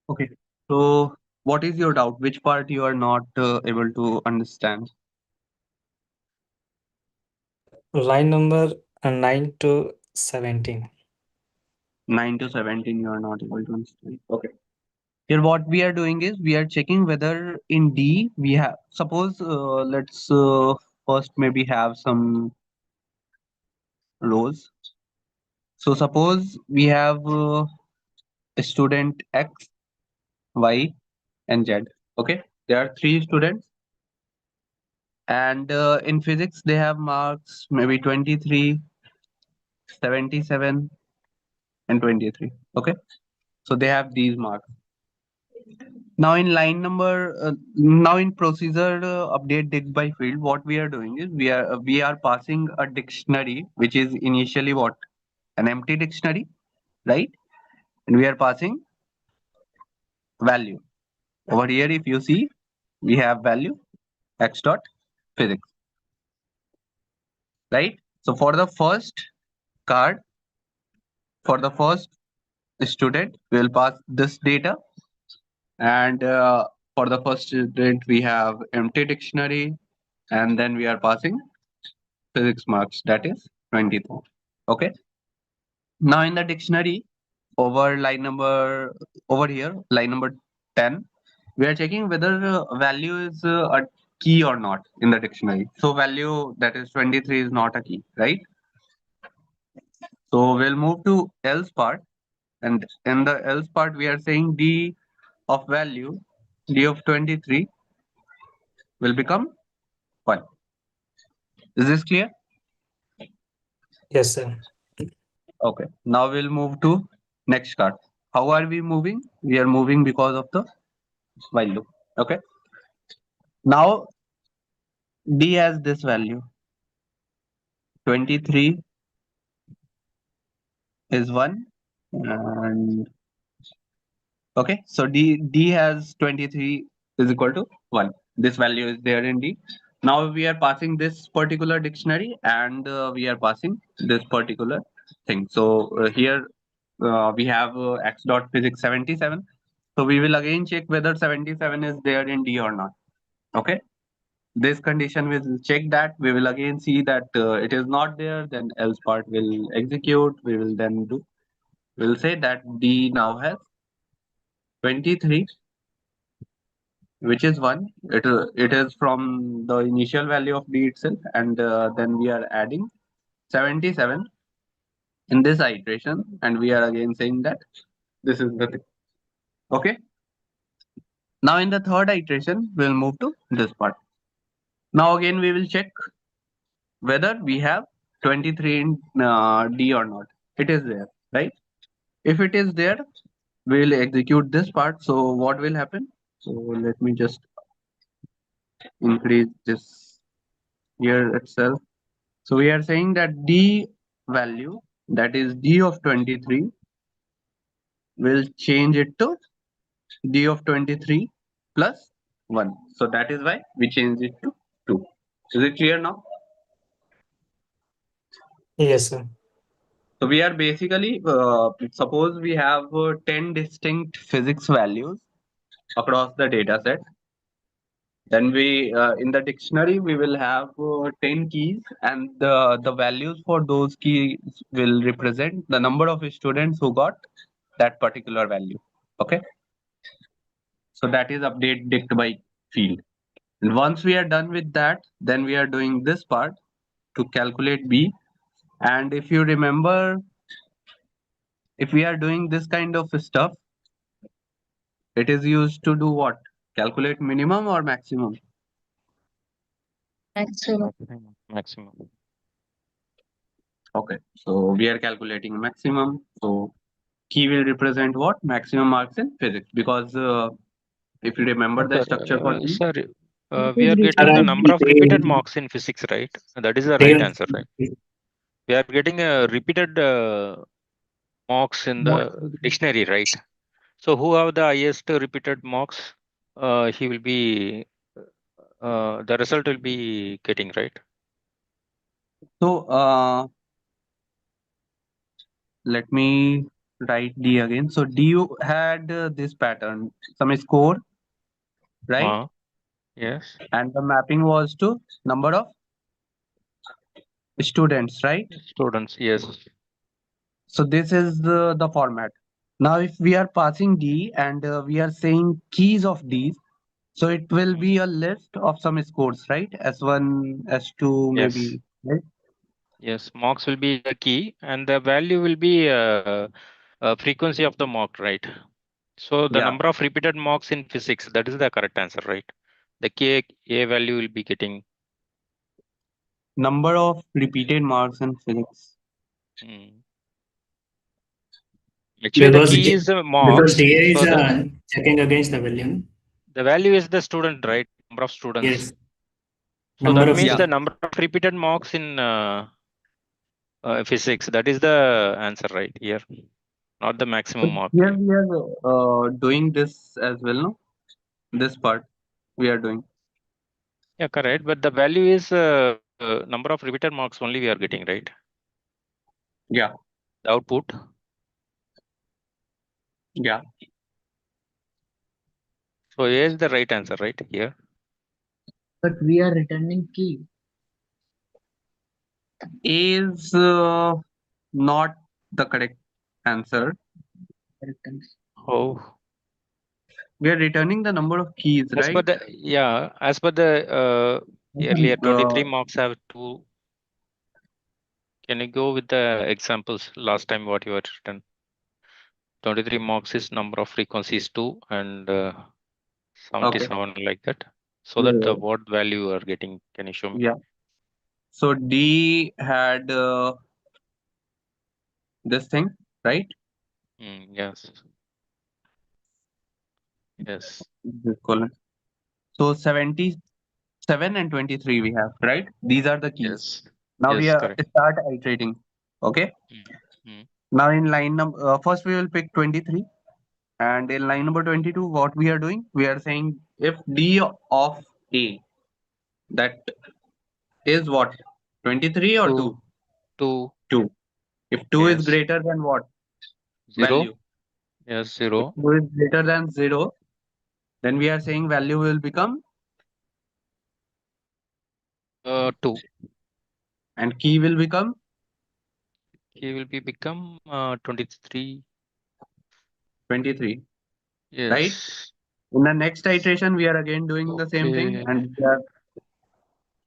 [SPEAKER 1] Okay. So, what is your doubt? Which part you are not able to understand?
[SPEAKER 4] Line number 9 to 17.
[SPEAKER 1] 9 to 17, you are not able to understand. Okay. Here, what we are doing is we are checking whether in D we have, suppose, let's first maybe have some rows. So, suppose we have student X, Y, and Z. Okay. There are three students. And in physics, they have marks maybe 23, 77, and 23. Okay. So they have these marks. Now in now in procedure update dig by field, what we are doing is we are passing a dictionary, which is initially what? An empty dictionary, right? And we are passing value. Over here, if you see, we have value x dot physics, right? So for the first card, for the first student, we will pass this data, and for the first student, we have empty dictionary, and then we are passing physics marks, that is 23. Okay. Now in the dictionary, over line number, over here, line number 10, we are checking whether value is a key or not in the dictionary. So value, that is 23, is not a key, right? So we'll move to else part, and in the else part, we are saying d of value, d of 23 will become 1. Is this clear?
[SPEAKER 4] Yes, sir.
[SPEAKER 1] Okay. Now we'll move to next card. How are we moving? We are moving because of the while loop. Okay. Now D has this value. 23 is 1. And okay. So D has 23 is equal to 1. This value is there in D. Now we are passing this particular dictionary, and we are passing this particular thing. So here we have x dot physics 77. So we will again check whether 77 is there in D or not. Okay. This condition will check that. We will again see that it is not there. Then else part will execute. We will then do. We'll say that D now has 23, which is 1. It is from the initial value of D itself, and then we are adding 77 in this iteration, and we are again saying that this is the thing. Okay. Now in the third iteration, we'll move to this part. Now again we will check whether we have 23 in D or not. It is there, right? If it is there, we will execute this part. So what will happen? So let me just increase this here itself. So we are saying that D value, that is D of 23, will change it to D of 23 plus 1. So that is why we change it to 2. Is it clear now?
[SPEAKER 4] Yes, sir.
[SPEAKER 1] So we are basically, suppose we have 10 distinct physics values across the data set. Then we, in the dictionary, we will have 10 keys, and the values for those keys will represent the number of students who got that particular value. Okay. So that is update dict by field. And once we are done with that, then we are doing this part to calculate B. And if you remember, if we are doing this kind of stuff, It is used to do what? Calculate minimum or maximum?
[SPEAKER 5] Maximum.
[SPEAKER 6] Maximum.
[SPEAKER 1] Okay, so we are calculating maximum. So key will represent what? Maximum marks in physics. Because if you remember the structure for D,
[SPEAKER 6] Sir, we are getting the number of repeated marks in physics, right? That is the right answer, right? We are getting a repeated marks in the dictionary, right? So who have the highest repeated marks? He will be the result will be getting, right?
[SPEAKER 1] so let me write D again. So D you had this pattern, some score, right?
[SPEAKER 6] Yes,
[SPEAKER 1] And the mapping was to number of students, right?
[SPEAKER 6] students, yes.
[SPEAKER 1] So this is the format. Now, if we are passing D and we are saying keys of these, so it will be a list of some scores, right? S1, S2,
[SPEAKER 6] Yes,
[SPEAKER 1] maybe, right?
[SPEAKER 6] yes. Marks will be the key, and the value will be frequency of the mark, right? So the
[SPEAKER 1] Yeah,
[SPEAKER 6] number of repeated marks in physics, that is the correct answer, right? The K A value will be getting.
[SPEAKER 1] number of repeated marks in physics.
[SPEAKER 6] Mm. Actually, the
[SPEAKER 4] Because
[SPEAKER 6] key is
[SPEAKER 4] because
[SPEAKER 6] marks.
[SPEAKER 4] DA is
[SPEAKER 6] So
[SPEAKER 4] checking against the value.
[SPEAKER 6] the value is the student, right? Number of students.
[SPEAKER 4] Yes,
[SPEAKER 6] So
[SPEAKER 4] number
[SPEAKER 6] that
[SPEAKER 4] of
[SPEAKER 6] means
[SPEAKER 1] Yeah,
[SPEAKER 6] the
[SPEAKER 4] students.
[SPEAKER 6] number of repeated marks in physics. That is the answer, right? Here, not the
[SPEAKER 1] but
[SPEAKER 6] maximum mark.
[SPEAKER 1] here we are doing this as well, no? This part we are doing.
[SPEAKER 6] Yeah, correct. But the value is number of repeated marks only we are getting, right?
[SPEAKER 1] Yeah,
[SPEAKER 6] The output.
[SPEAKER 1] yeah.
[SPEAKER 6] So A is the right answer, right? Here.
[SPEAKER 3] But we are returning key.
[SPEAKER 1] A is not the correct answer.
[SPEAKER 3] Correct answer.
[SPEAKER 6] Oh.
[SPEAKER 1] We are returning the number of keys,
[SPEAKER 6] As per
[SPEAKER 1] right?
[SPEAKER 6] the as per the earlier 23 marks have two. Can you go with the examples last time what you had written? 23 marks is number of frequencies 2 and
[SPEAKER 1] Okay.
[SPEAKER 6] 77 like that. So that
[SPEAKER 1] Yeah.
[SPEAKER 6] what value you are getting? Can you show me?
[SPEAKER 1] Yeah. So D had this thing, right?
[SPEAKER 6] Yes. Yes.
[SPEAKER 1] This colon. So 77 and 23 we have, right? These are the keys.
[SPEAKER 6] Yes.
[SPEAKER 1] Now we
[SPEAKER 6] Yes.
[SPEAKER 1] are
[SPEAKER 6] Correct.
[SPEAKER 1] start iterating. Okay.
[SPEAKER 6] Mm, mm.
[SPEAKER 1] Now in line number first we will pick 23, and in line number 22, what we are doing? We are saying if D of A, that is what? 23 or 2?
[SPEAKER 6] 2. 2.
[SPEAKER 1] 2. If 2 is
[SPEAKER 6] Yes.
[SPEAKER 1] greater than what?
[SPEAKER 6] 0.
[SPEAKER 1] Value.
[SPEAKER 6] Yes.
[SPEAKER 1] If
[SPEAKER 6] 0.
[SPEAKER 1] 2 is greater than 0, then we are saying value will become
[SPEAKER 6] 2.
[SPEAKER 1] and key will become
[SPEAKER 6] He will be become 23.
[SPEAKER 1] 23, right?
[SPEAKER 6] Yes.
[SPEAKER 1] In the next iteration, we are again doing the same thing
[SPEAKER 6] Okay.
[SPEAKER 1] and we are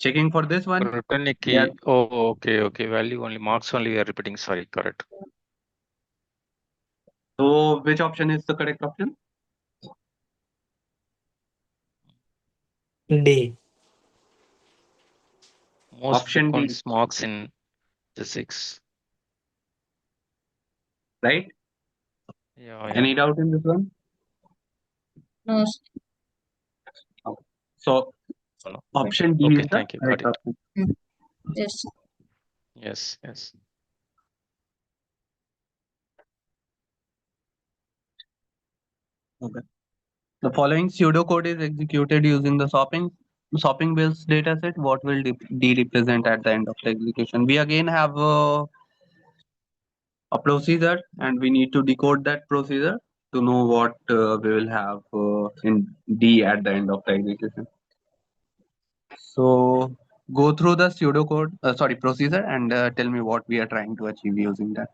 [SPEAKER 1] checking for this one.
[SPEAKER 6] Return a
[SPEAKER 1] We are,
[SPEAKER 6] key. Oh, okay. Okay. Value only. Marks only we are repeating. Sorry. Correct.
[SPEAKER 1] so which option is the correct option?
[SPEAKER 4] D.
[SPEAKER 6] Most
[SPEAKER 1] Option D,
[SPEAKER 6] frequent marks in physics.
[SPEAKER 1] right?
[SPEAKER 6] Yeah. Yeah.
[SPEAKER 1] Any doubt in this one?
[SPEAKER 5] No,
[SPEAKER 1] Okay. So
[SPEAKER 6] Oh, no.
[SPEAKER 1] option D
[SPEAKER 6] Okay.
[SPEAKER 1] is the
[SPEAKER 6] Thank you. Got
[SPEAKER 1] correct
[SPEAKER 6] it.
[SPEAKER 1] option.
[SPEAKER 5] yes.
[SPEAKER 6] Yes. Yes.
[SPEAKER 1] Okay. The following pseudocode is executed using the shopping bills dataset. What will D represent at the end of the execution? We again have a procedure and we need to decode that procedure to know what we will have in D at the end of the execution. So go through the pseudocode, sorry, procedure and tell me what we are trying to achieve using that.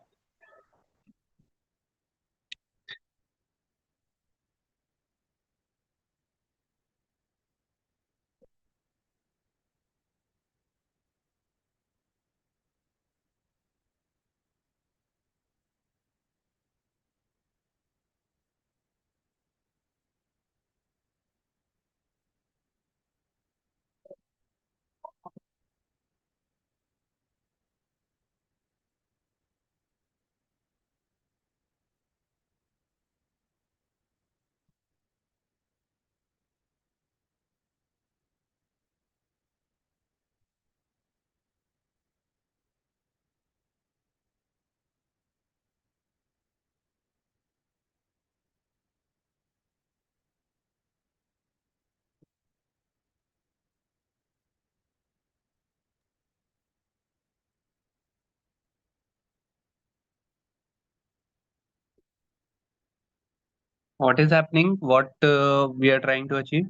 [SPEAKER 1] What is happening? What we are trying to achieve?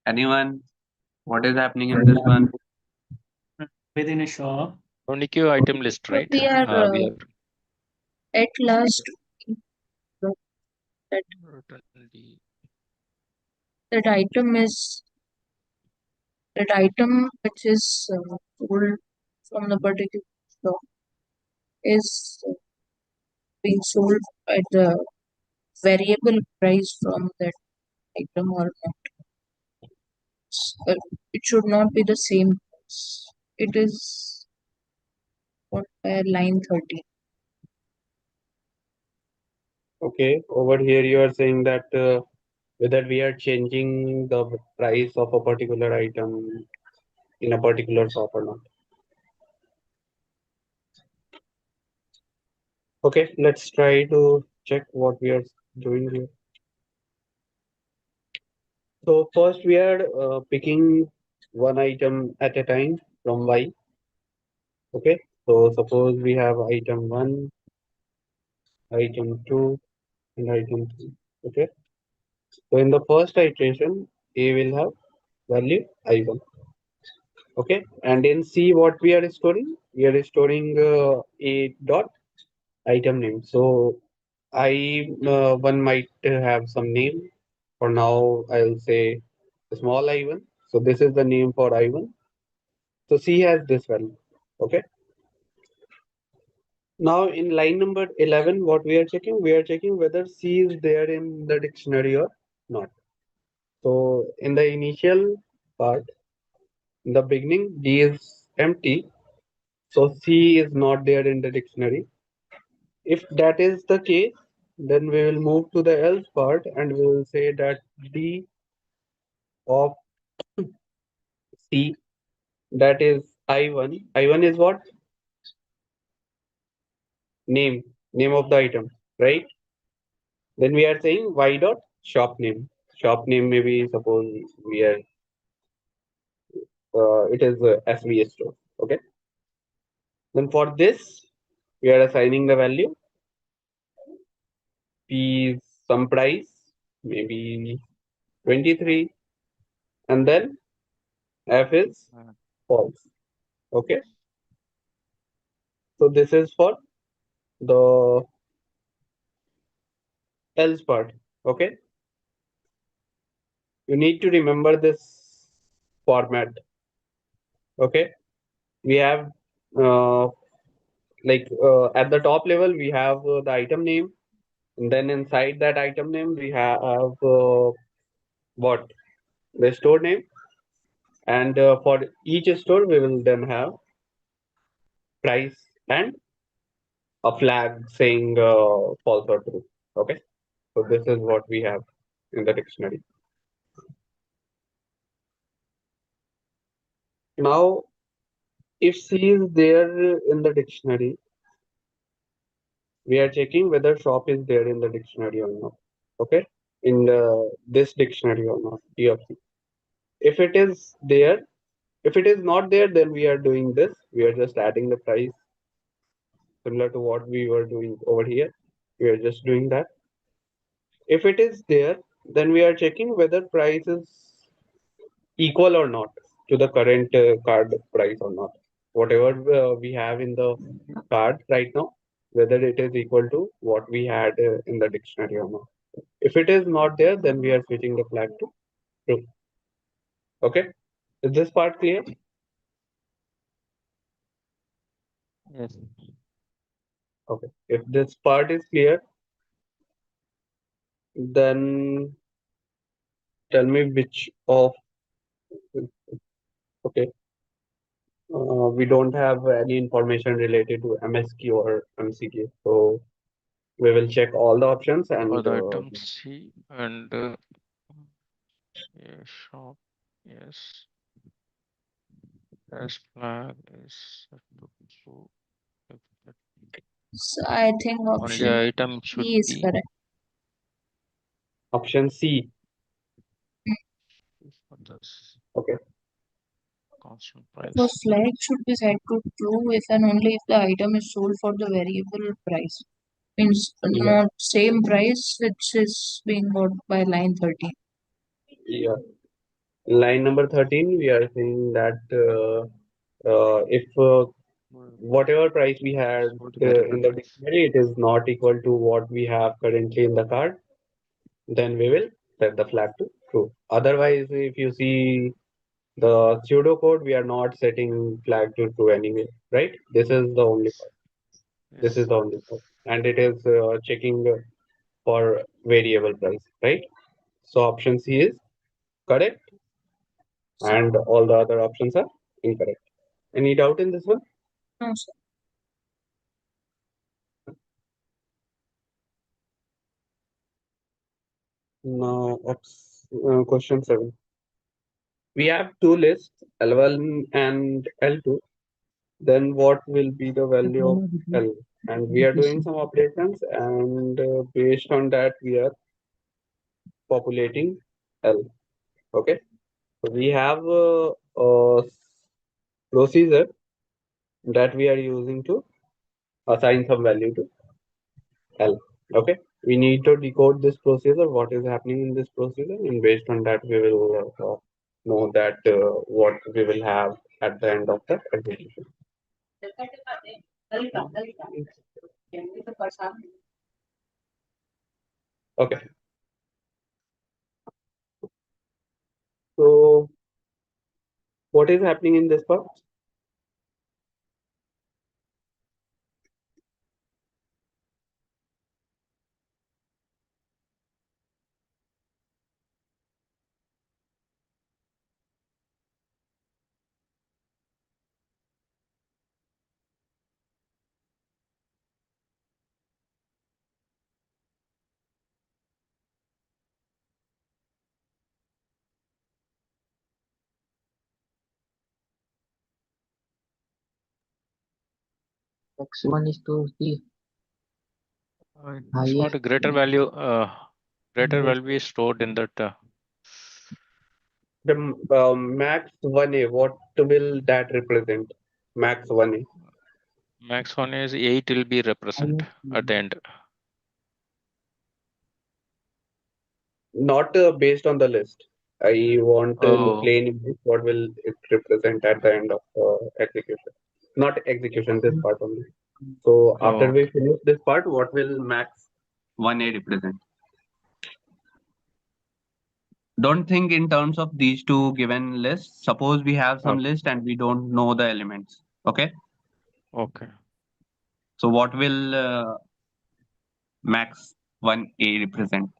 [SPEAKER 1] Anyone? What is happening in this one?
[SPEAKER 8] Within a shop.
[SPEAKER 6] Only queue item list, right?
[SPEAKER 5] We are
[SPEAKER 6] We have
[SPEAKER 5] at last that
[SPEAKER 6] written the
[SPEAKER 5] that item is that item which is sold from the particular shop is being sold at the variable price from that item or not. It should not be the same price. It is what line 30.
[SPEAKER 1] Okay, over here you are saying that whether we are changing the price of a particular item in a particular shop or not. Okay, let's try to check what we are doing here. So first we are picking one item at a time from Y. Okay, so suppose we have item 1, item 2, and item 3. Okay, so in the first iteration, A will have value I1. Okay, and in C, what we are storing? We are storing A dot item name. So I1 might have some name. For now, I'll say small I1. So this is the name for I1. So C has this value. Okay. Now in line number 11, what we are checking? We are checking whether C is there in the dictionary or not. So in the initial part, in the beginning, D is empty. So C is not there in the dictionary. If that is the case, then we will move to the else part and we will say that D of C, that is I1. I1 is what? Name of the item, right? Then we are saying Y dot shop name. Shop name maybe suppose we are it is SVA store. Okay. Then for this, we are assigning the value. P is some price, maybe 23, and then F is false. Okay. So this is for the else part. Okay. You need to remember this format. Okay. We have at the top level, we have the item name. And then inside that item name, we have what? The store name. And for each store, we will then have price and a flag saying false or true. Okay. So this is what we have in the dictionary. Now, if C is there in the dictionary, we are checking whether shop is there in the dictionary or not. Okay. In this dictionary or not. D of C. If it is there, if it is not there, then we are doing this. We are just adding the price similar to what we were doing over here. We are just doing that. If it is there, then we are checking whether price is equal or not to the current card price or not. Whatever we have in the card right now, whether it is equal to what we had in the dictionary or not. If it is not there, then we are switching the flag to true. Okay, is this part clear?
[SPEAKER 6] Yes.
[SPEAKER 1] Okay, if this part is clear, then tell me which of, okay, we don't have any information related to MSQ or MCQ. So we will check all the options
[SPEAKER 6] For
[SPEAKER 1] and
[SPEAKER 6] the item C and yeah, shop. Yes. As flag is set to true. If that
[SPEAKER 5] So I think
[SPEAKER 6] only
[SPEAKER 5] option
[SPEAKER 6] item should
[SPEAKER 5] E is
[SPEAKER 6] be
[SPEAKER 5] correct.
[SPEAKER 1] option C.
[SPEAKER 6] for this
[SPEAKER 1] Okay.
[SPEAKER 6] constant
[SPEAKER 5] So
[SPEAKER 6] price.
[SPEAKER 5] flag should be set to true if and only if the item is sold for the variable price. Means
[SPEAKER 1] Yeah.
[SPEAKER 5] not same price which is being bought by line 13.
[SPEAKER 1] Yeah. Line number 13, we are saying that if whatever price we had
[SPEAKER 6] Sold variable
[SPEAKER 1] in the
[SPEAKER 6] price.
[SPEAKER 1] dictionary, it is not equal to what we have currently in the card, then we will set the flag to true. Otherwise, if you see the pseudocode, we are not setting flag to true anyway, right? This is the only
[SPEAKER 6] Yes.
[SPEAKER 1] part. This is
[SPEAKER 6] Yes.
[SPEAKER 1] the only part. And it is checking for variable price, right? So option C is correct and all the other options are incorrect. Any doubt in this one?
[SPEAKER 5] No, sir.
[SPEAKER 1] Now, question 7. We have two lists, L1 and L2. Then what will be the value of L? And we are doing some operations, and based on that, we are populating L. Okay. So we have a procedure that we are using to assign some value to L. Okay. We need to decode this procedure, what is happening in this procedure, and based on that, we will know that what we will have at the end of the execution. Okay. So what is happening in this part?
[SPEAKER 3] X1 stores the
[SPEAKER 6] It's not
[SPEAKER 3] highest
[SPEAKER 6] a greater value. Greater value is stored in that.
[SPEAKER 1] The max 1A, what will that represent? Max 1A.
[SPEAKER 6] Max one is 8 will be represent at the end.
[SPEAKER 1] Not based on the list. I want in
[SPEAKER 6] Oh,
[SPEAKER 1] plain English, what will it represent at the end of execution? Not execution, this part only. So after
[SPEAKER 6] oh,
[SPEAKER 1] we finish this part, what will max 1A represent? Don't think in terms of these two given lists. Suppose we have some
[SPEAKER 6] okay.
[SPEAKER 1] list and we don't know the elements. Okay.
[SPEAKER 6] Okay.
[SPEAKER 1] So what will max 1A represent?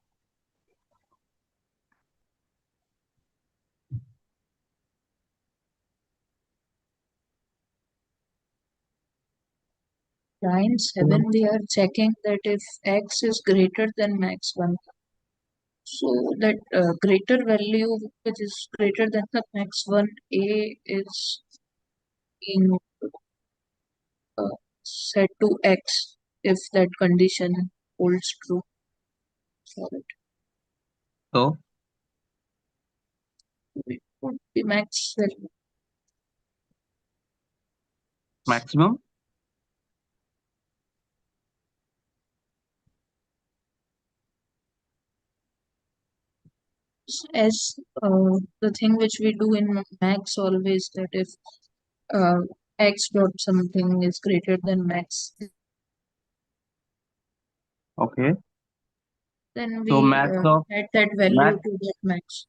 [SPEAKER 5] Line 7, we are checking that if x is greater than max 1. So that greater value which is greater than the max 1a is being set to x if that condition holds true for it.
[SPEAKER 1] So
[SPEAKER 5] It would be max value.
[SPEAKER 1] maximum.
[SPEAKER 5] as the thing which we do in max always, that if uh, x dot something is greater than max,
[SPEAKER 1] Okay.
[SPEAKER 5] then
[SPEAKER 1] So
[SPEAKER 5] we add that value
[SPEAKER 1] max
[SPEAKER 5] to that max.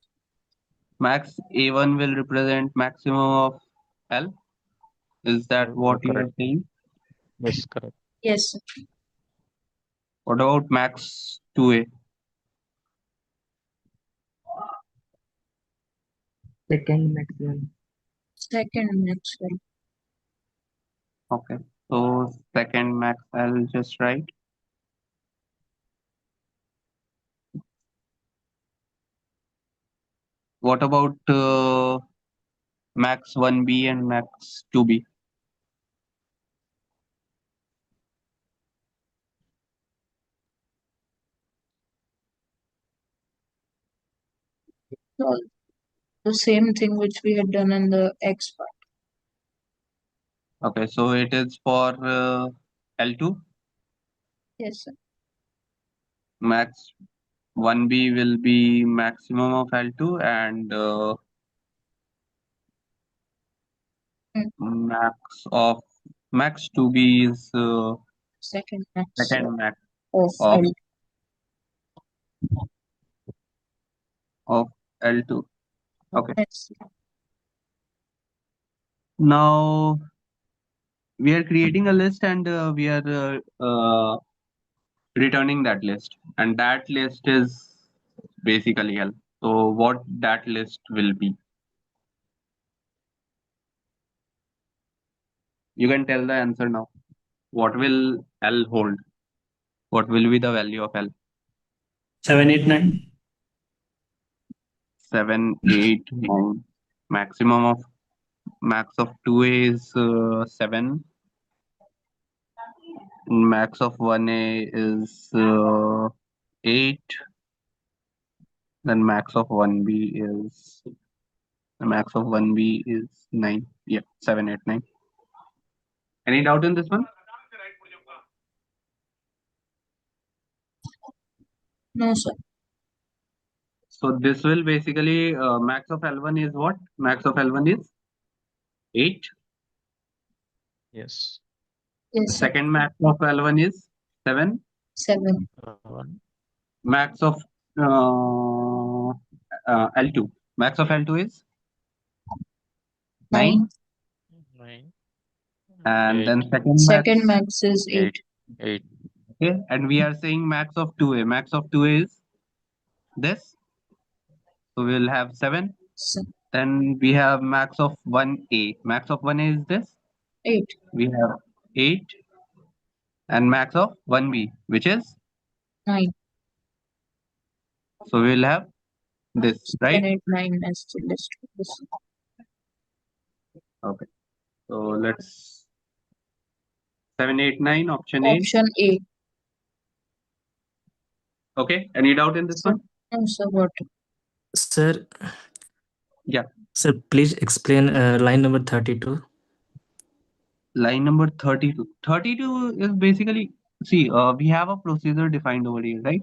[SPEAKER 1] max A1 will represent maximum of L. Is that what you are
[SPEAKER 6] Correct.
[SPEAKER 1] saying?
[SPEAKER 6] Yes, correct.
[SPEAKER 5] Yes,
[SPEAKER 1] What about max 2A?
[SPEAKER 3] Second maximum.
[SPEAKER 5] second max, right?
[SPEAKER 1] Okay. So second max I'll just write. What about max 1B and max 2B?
[SPEAKER 5] So the same thing which we had done in the x part.
[SPEAKER 1] Okay, so it is for L2.
[SPEAKER 5] Yes, sir.
[SPEAKER 1] Max 1B will be maximum of L2 and
[SPEAKER 5] Mm,
[SPEAKER 1] max 2B is
[SPEAKER 5] second max
[SPEAKER 1] second max
[SPEAKER 5] of
[SPEAKER 1] of
[SPEAKER 5] L.
[SPEAKER 1] of L2. Okay.
[SPEAKER 5] Yes.
[SPEAKER 1] Now we are creating a list and we are returning that list, and that list is basically L. So what that list will be? You can tell the answer now. What will L hold? What will be the value of L?
[SPEAKER 8] 7, 8, 9.
[SPEAKER 1] 7, 8, 9. Maximum of max of 2A is 7. Max of 1A is 8. Then max of 1B is the max of 1B is 9. Yeah, 7, 8, 9. Any doubt in this one?
[SPEAKER 5] No, sir.
[SPEAKER 1] So this will basically max of L1 is what? Max of L1 is 8.
[SPEAKER 6] Yes.
[SPEAKER 1] The
[SPEAKER 5] Yes, sir.
[SPEAKER 1] second max of L1 is 7.
[SPEAKER 5] 7,
[SPEAKER 6] One.
[SPEAKER 1] Max of L2. Max of L2 is 9.
[SPEAKER 5] 9.
[SPEAKER 6] 9.
[SPEAKER 1] And
[SPEAKER 6] 8.
[SPEAKER 1] then second
[SPEAKER 5] Second
[SPEAKER 1] max.
[SPEAKER 5] max is 8.
[SPEAKER 6] 8.
[SPEAKER 1] Okay. And we are saying max of 2A. Max of 2A is this. So we'll have 7.
[SPEAKER 5] So,
[SPEAKER 1] Then we have max of 1A. Max of 1A is this.
[SPEAKER 5] 8.
[SPEAKER 1] We have 8. And max of 1B, which is
[SPEAKER 5] 9.
[SPEAKER 1] so we'll have this,
[SPEAKER 5] 7,
[SPEAKER 1] right?
[SPEAKER 5] 8, 9 as the list. This.
[SPEAKER 1] Okay. So let's 7, 8, 9, option A.
[SPEAKER 5] Option A.
[SPEAKER 1] Okay. Any doubt in this
[SPEAKER 5] So,
[SPEAKER 1] one?
[SPEAKER 5] no, sir, what?
[SPEAKER 4] Sir,
[SPEAKER 1] Yeah.
[SPEAKER 4] sir, please explain line number 32.
[SPEAKER 1] Line number 32. 32 is basically, see, we have a procedure defined over here, right?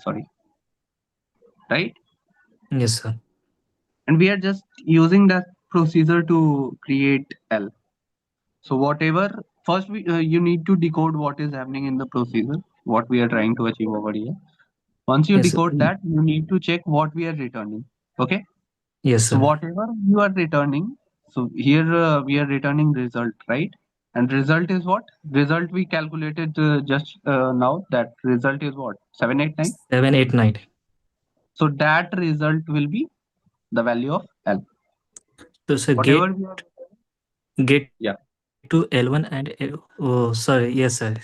[SPEAKER 1] Sorry, right?
[SPEAKER 4] Yes, sir.
[SPEAKER 1] And we are just using that procedure to create L. So whatever, first you need to decode what is happening in the procedure, what we are trying to achieve over here. Once you
[SPEAKER 4] Yes, sir.
[SPEAKER 1] decode that, you need to check what we are returning. Okay.
[SPEAKER 4] Yes,
[SPEAKER 1] So
[SPEAKER 4] sir.
[SPEAKER 1] whatever you are returning, so here we are returning result, right? And result is what? Result we calculated just now. That result is what? 789.
[SPEAKER 4] 7, 8, 9.
[SPEAKER 1] So that result will be the value of L.
[SPEAKER 4] So, sir,
[SPEAKER 1] Whatever we are,
[SPEAKER 4] get
[SPEAKER 1] yeah.
[SPEAKER 4] to L1 and oh, sorry. Yes, sir.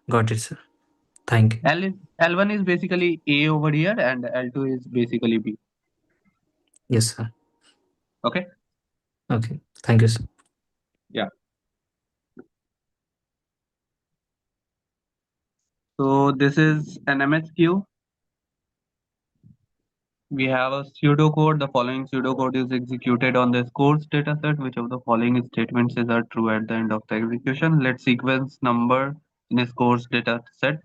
[SPEAKER 4] Got it, sir. Thank you.
[SPEAKER 1] L1 is basically A over here, and L2 is basically B.
[SPEAKER 4] Yes, sir.
[SPEAKER 1] Okay.
[SPEAKER 4] Okay. Thank you, sir.
[SPEAKER 1] Yeah. So this is an MSQ. We have a pseudocode. The following pseudocode is executed on this course dataset. Which of the following statements is are true at the end of the execution? Let sequence number in this course dataset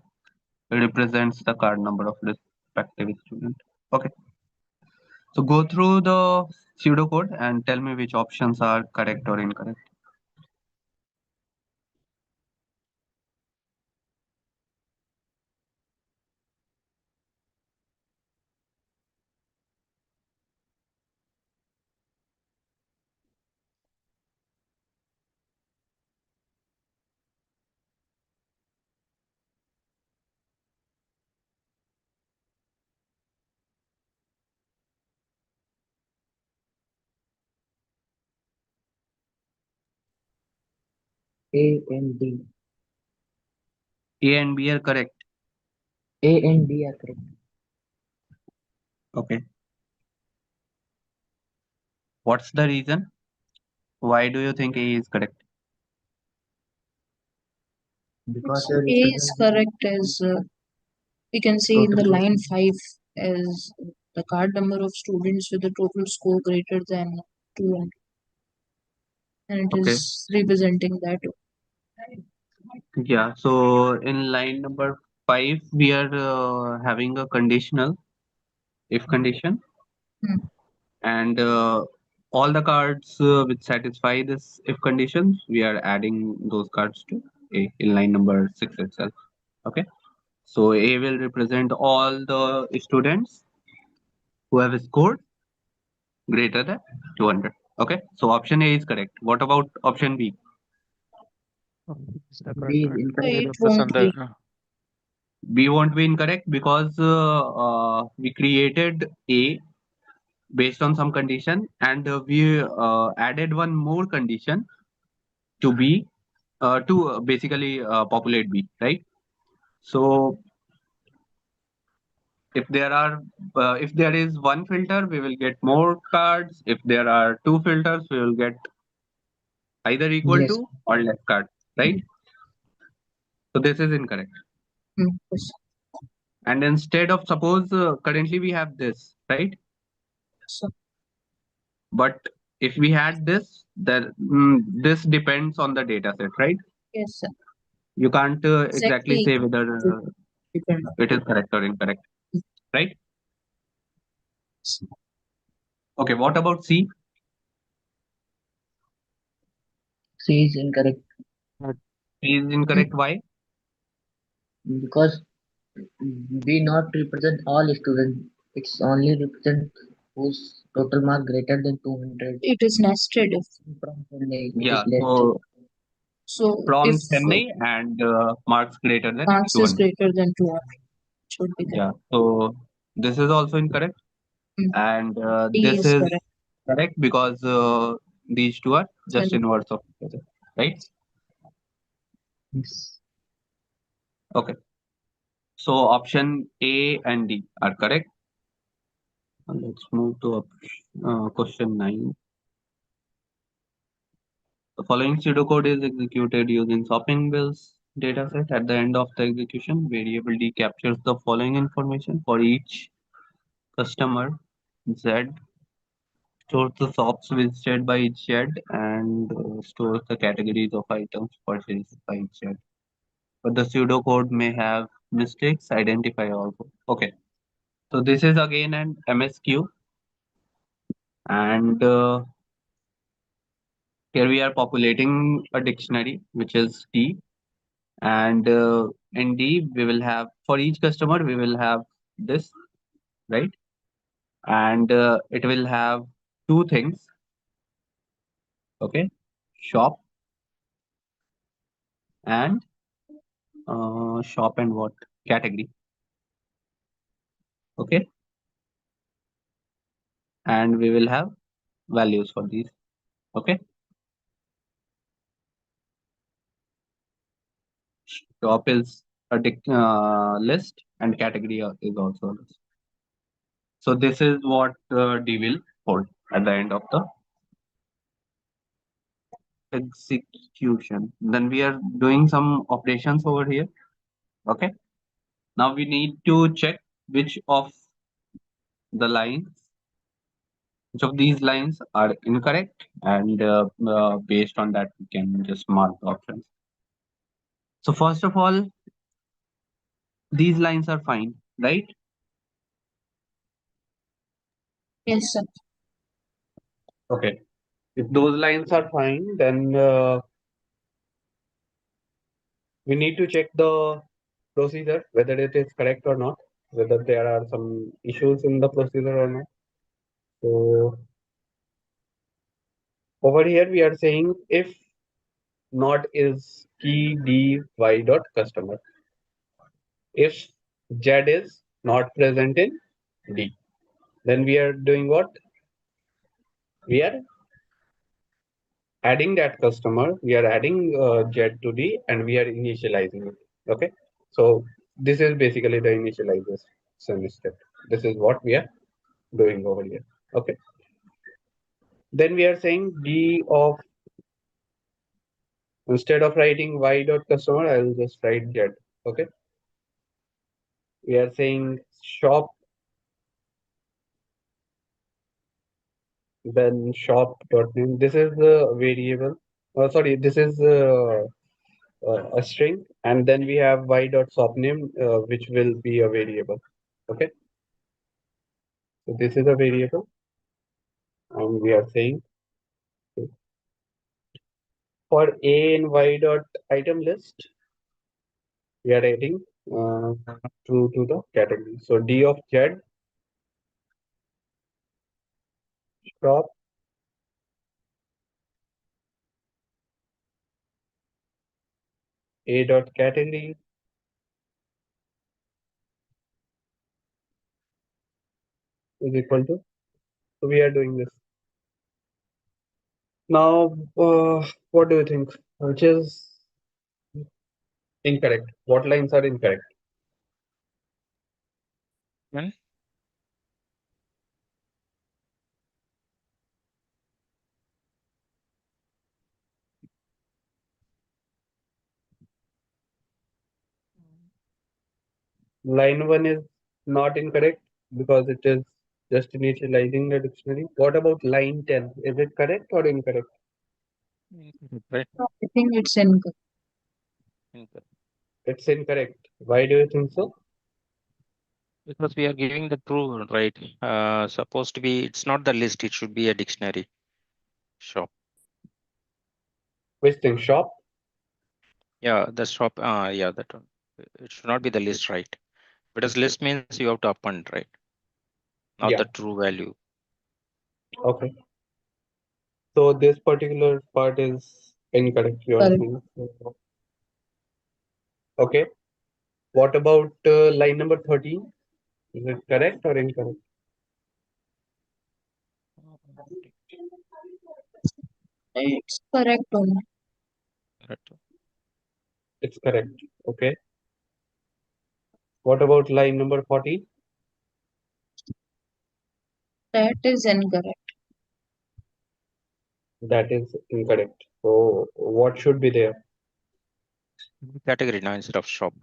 [SPEAKER 1] represents the card number of respective student. Okay. So go through the pseudocode and tell me which options are correct or incorrect.
[SPEAKER 3] A and D.
[SPEAKER 1] A and B are correct.
[SPEAKER 3] A and D are correct.
[SPEAKER 1] Okay. What's the reason? Why do you think A is correct?
[SPEAKER 3] Because
[SPEAKER 5] A is correct as we can see in the line 5 as the card number of students with a total score greater than 200, and it
[SPEAKER 1] Okay.
[SPEAKER 5] is representing that.
[SPEAKER 1] Yeah. So in line number 5, we are having a conditional if condition,
[SPEAKER 5] Hmm.
[SPEAKER 1] and all the cards which satisfy this if conditions, we are adding those cards to A in line number 6 itself. Okay. So A will represent all the students who have scored greater than 200. Okay. So option A is correct. What about option B?
[SPEAKER 6] Is that
[SPEAKER 3] B is
[SPEAKER 6] correct?
[SPEAKER 3] incorrect.
[SPEAKER 5] It won't
[SPEAKER 6] Represent
[SPEAKER 5] be.
[SPEAKER 6] the
[SPEAKER 1] B won't be incorrect because we created A based on some condition, and we added one more condition to B to basically populate B, right? So if there is one filter, we will get more cards. If there are two filters, we will get either equal
[SPEAKER 3] Yes.
[SPEAKER 1] to or less cards, right? So this is incorrect.
[SPEAKER 5] Yes.
[SPEAKER 1] And instead of suppose currently we have this, right?
[SPEAKER 5] So,
[SPEAKER 1] But if we had this, then this depends on the data set, right?
[SPEAKER 5] yes, sir.
[SPEAKER 1] You can't exactly
[SPEAKER 5] Exactly.
[SPEAKER 1] say whether
[SPEAKER 5] Depend on
[SPEAKER 1] it is correct or incorrect, right?
[SPEAKER 5] this.
[SPEAKER 1] Okay, what about C?
[SPEAKER 3] C is incorrect
[SPEAKER 1] C is incorrect. Why?
[SPEAKER 3] because B not represent all students. It's only represent whose total mark greater than 200.
[SPEAKER 5] It is nested.
[SPEAKER 3] From Chennai, it is
[SPEAKER 1] Yeah,
[SPEAKER 3] listed.
[SPEAKER 1] so
[SPEAKER 5] So if
[SPEAKER 1] from Chennai and marks greater than
[SPEAKER 5] marks is
[SPEAKER 1] 200.
[SPEAKER 5] greater than 200, it should be there.
[SPEAKER 1] Yeah, so this is also incorrect,
[SPEAKER 5] Hmm.
[SPEAKER 1] and
[SPEAKER 5] D
[SPEAKER 1] this
[SPEAKER 5] is
[SPEAKER 1] is
[SPEAKER 5] correct.
[SPEAKER 1] correct because these two are just
[SPEAKER 5] Then
[SPEAKER 1] inverse of each other, right?
[SPEAKER 3] Yes.
[SPEAKER 1] Okay, so option A and D are correct. Let's move to question 9. The following pseudocode is executed using shopping bills dataset. At the end of the execution, variable D captures the following information for each customer. Z stores the shops visited by each Z and stores the categories of items purchased by each Z. But the pseudocode may have mistakes. Identify also. Okay. So this is again an MSQ, and here we are populating a dictionary, which is D. And in D, we will have for each customer, we will have this, right? And it will have two things. Okay, shop and shop and what category. Okay, and we will have values for these. Okay, shop is a list and category is also a list. So this is what D will hold at the end of the execution. Then we are doing some operations over here. Okay. Now we need to check which of the lines, which of these lines are incorrect, and based on that we can just mark the options. So first of all, these lines are fine, right?
[SPEAKER 5] Yes, sir.
[SPEAKER 1] Okay. If those lines are fine, then we need to check the procedure, whether it is correct or not, whether there are some issues in the procedure or not. So over here we are saying if not is key d y dot customer. If Z is not present in D, then we are doing what? We are adding that customer, we are adding Z to D and we are initializing it. Okay. So this is basically the initialization step. This is what we are doing over here. Okay. Then we are saying D of, instead of writing Y dot customer, I will just write Z. Okay. We are saying shop, then shop dot name. This is the variable. Sorry, this is a string, and then we have y dot shop name, which will be a variable. Okay, so this is a variable, and we are saying for a and y dot item list, we are adding true to the category. So d of z shop a dot category is equal to. So we are doing this now. What do you think? Which is incorrect? What lines are incorrect?
[SPEAKER 6] When
[SPEAKER 1] Line 1 is not incorrect because it is just initializing the dictionary. What about line 10? Is it correct or incorrect?
[SPEAKER 6] right?
[SPEAKER 5] I think it's incorrect.
[SPEAKER 6] Incorrect.
[SPEAKER 1] It's incorrect. Why do you think so?
[SPEAKER 6] Because we are giving the true, right? Supposed to be, it's not the list, it should be a dictionary. Shop.
[SPEAKER 1] Which thing? Shop?
[SPEAKER 6] Yeah, the shop, yeah, that one. It should not be the list, right? Because list means you have to append, right? Not
[SPEAKER 1] Yeah.
[SPEAKER 6] the true value.
[SPEAKER 1] Okay. So this particular part is incorrect, you are
[SPEAKER 5] Correct.
[SPEAKER 1] saying. Okay. What about line number 13? Is it correct or incorrect?
[SPEAKER 5] It's correct only.
[SPEAKER 6] Correct.
[SPEAKER 1] It's correct. Okay. What about line number 40?
[SPEAKER 5] That is incorrect.
[SPEAKER 1] That is incorrect. So what should be there?
[SPEAKER 6] Category now instead of shop.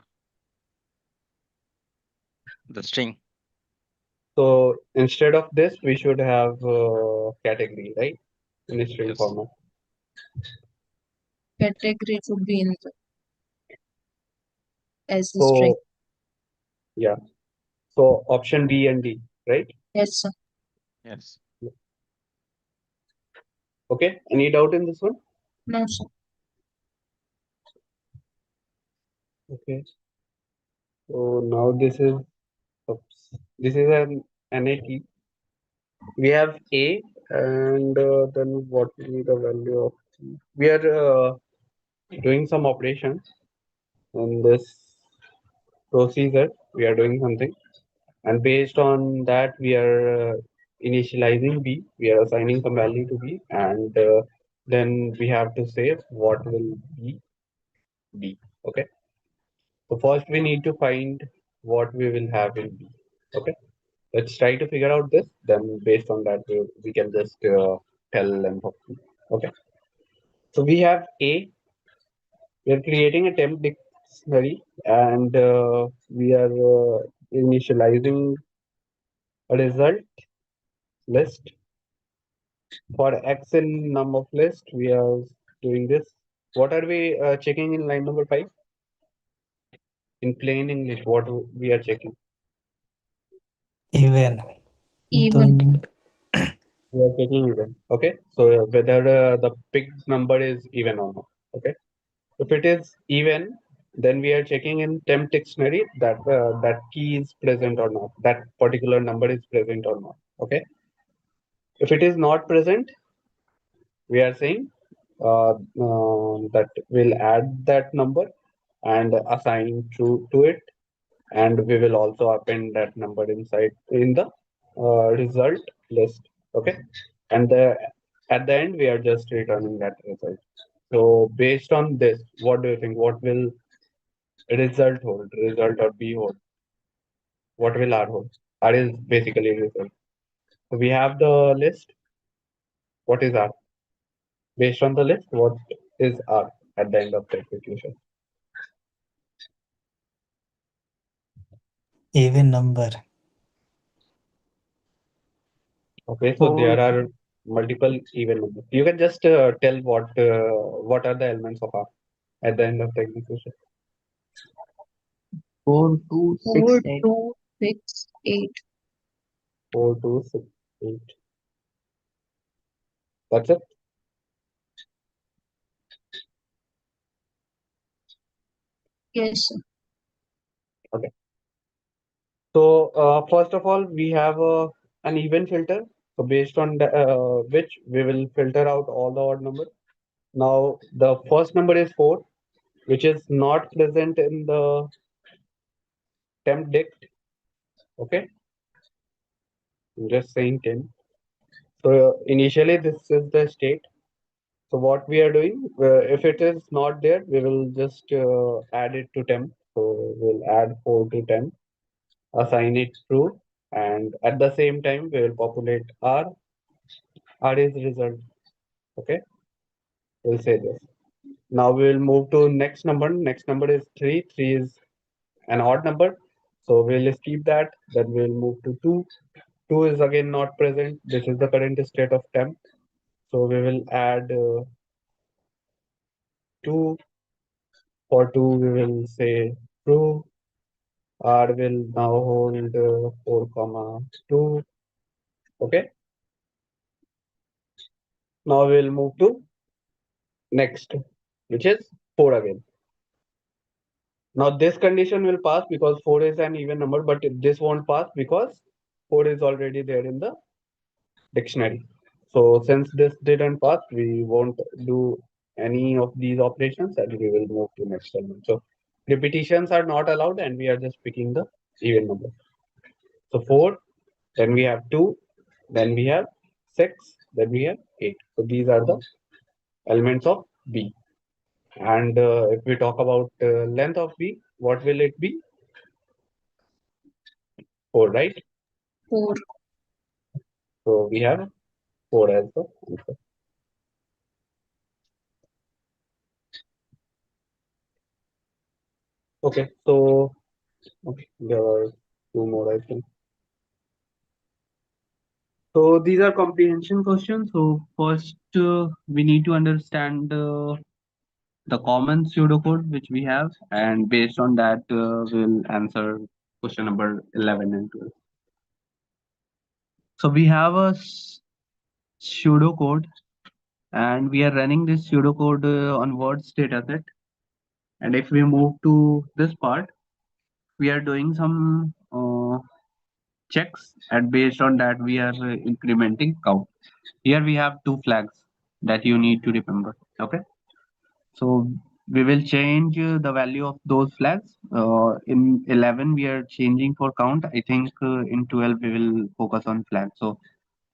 [SPEAKER 6] The string.
[SPEAKER 1] So instead of this, we should have category, right? In a string
[SPEAKER 6] Yes.
[SPEAKER 1] format.
[SPEAKER 5] Category should be in the as the string.
[SPEAKER 1] So yeah. So option B and D, right?
[SPEAKER 5] Yes, sir.
[SPEAKER 6] Yes.
[SPEAKER 1] Okay. Any doubt in this one?
[SPEAKER 5] No, sir.
[SPEAKER 1] Okay. So now oops, this is an NAT. We have A, and then what will be the value of T? We are doing some operations in this procedure. We are doing something, and based on that, we are initializing B. We are assigning some value to B, and then we have to say what will be B. Okay. So first we need to find what we will have in B. Okay. Let's try to figure out this. Then based on that, we can just tell length of B. Okay. So we have A. We are creating a temp dictionary, and we are initializing a result list. For X in num of list, we are doing this. What are we checking in line number 5? In plain English, what we are checking?
[SPEAKER 8] Even.
[SPEAKER 5] Even.
[SPEAKER 1] We are checking even. Okay. So whether the big number is even or not. Okay. If it is even, then we are checking in temp dictionary that that key is present or not. That particular number is present or not. Okay. If it is not present, we are saying that we'll add that number and assign to it, and we will also append that number inside in the result list. Okay, and at the end we are just returning that result. So based on this, what do you think? What will result hold? Result or B hold? What will R hold? R is basically result. So we have the list. What is R? Based on the list, what is R at the end of the execution?
[SPEAKER 4] Even number.
[SPEAKER 1] Okay, so there are multiple even numbers. You can just tell what are the elements of R at the end of the execution.
[SPEAKER 3] 4, 2, 6,
[SPEAKER 5] 4,
[SPEAKER 3] 8.
[SPEAKER 5] 2, 6, 8.
[SPEAKER 1] 4, 2, 6, 8. That's it.
[SPEAKER 5] Yes, sir.
[SPEAKER 1] Okay. So first of all, we have an even filter. So based on which we will filter out all the odd numbers. Now the first number is 4, which is not present in the temp dict. Okay, I'm just saying 10. So initially this is the state. So what we are doing, if it is not there, we will just add it to temp. So we'll add 4 to temp, assign it true, and at the same time we will populate R. R is result. Okay, we'll say this. Now we will move to next number. Next number is 3. 3 is an odd number. So we'll skip that. Then we'll move to 2. 2 is again not present. This is the current state of temp. So we will add 2. For 2, we will say true. R will now hold 4 comma 2. Okay. Now we'll move to next, which is 4 again. Now this condition will pass because 4 is an even number, but this won't pass because 4 is already there in the dictionary. So since this didn't pass, we won't do any of these operations and we will move to next element. So repetitions are not allowed and we are just picking the even number. So 4, then we have 2, then we have 6, then we have 8. So these are the elements of B. And if we talk about length of B, what will it be? 4, right?
[SPEAKER 5] 4.
[SPEAKER 1] So we have 4 as the answer. Okay, so okay, there are 2 more, I think. So these are comprehension questions. So first, we need to understand the common pseudocode which we have, and based on that, we'll answer question number 11 and 12. So we have a pseudocode, and we are running this pseudocode on words dataset. And if we move to this part, we are doing some checks, and based on that, we are incrementing count. Here we have 2 flags that you need to remember. Okay. So we will change the value of those flags. In 11, we are changing for count. I think in 12, we will focus on flag. So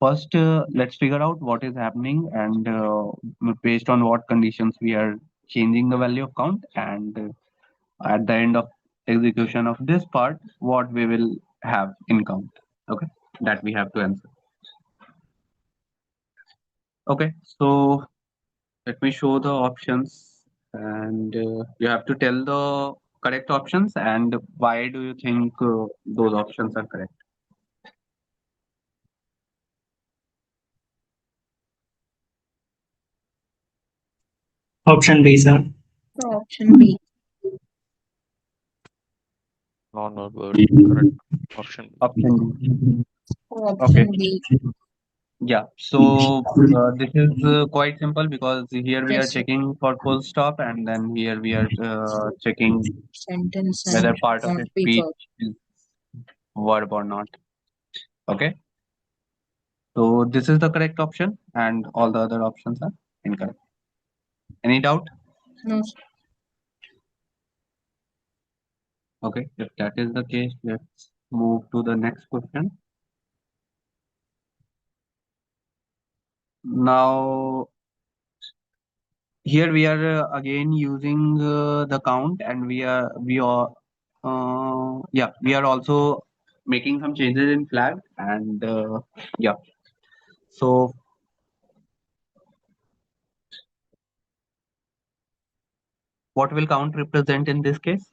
[SPEAKER 1] first, let's figure out what is happening and based on what conditions we are changing the value of count. And at the end of execution of this part, what we will have in count. Okay, that we have to answer. Okay, so let me show the options, and you have to tell the correct options and why do you think those options are correct.
[SPEAKER 8] Option B, sir.
[SPEAKER 5] So option B.
[SPEAKER 6] Non-word word. Correct. Option B.
[SPEAKER 1] Option D.
[SPEAKER 5] So
[SPEAKER 1] Okay.
[SPEAKER 5] option B.
[SPEAKER 1] Yeah. So this is quite simple because here we are
[SPEAKER 5] Yes, sir.
[SPEAKER 1] checking for full stop, and then here we are checking
[SPEAKER 5] Sentence
[SPEAKER 1] whether
[SPEAKER 5] and
[SPEAKER 1] part of
[SPEAKER 5] not
[SPEAKER 1] a
[SPEAKER 5] be
[SPEAKER 1] speech
[SPEAKER 5] verb.
[SPEAKER 1] is verb or not. Okay. So this is the correct option, and all the other options are incorrect. Any doubt?
[SPEAKER 5] No, sir.
[SPEAKER 1] Okay. If that is the case, let's move to the next question. Now, here we are again using the count, and we are yeah, we are also making some changes in flag, and yeah. So what will count represent in this case?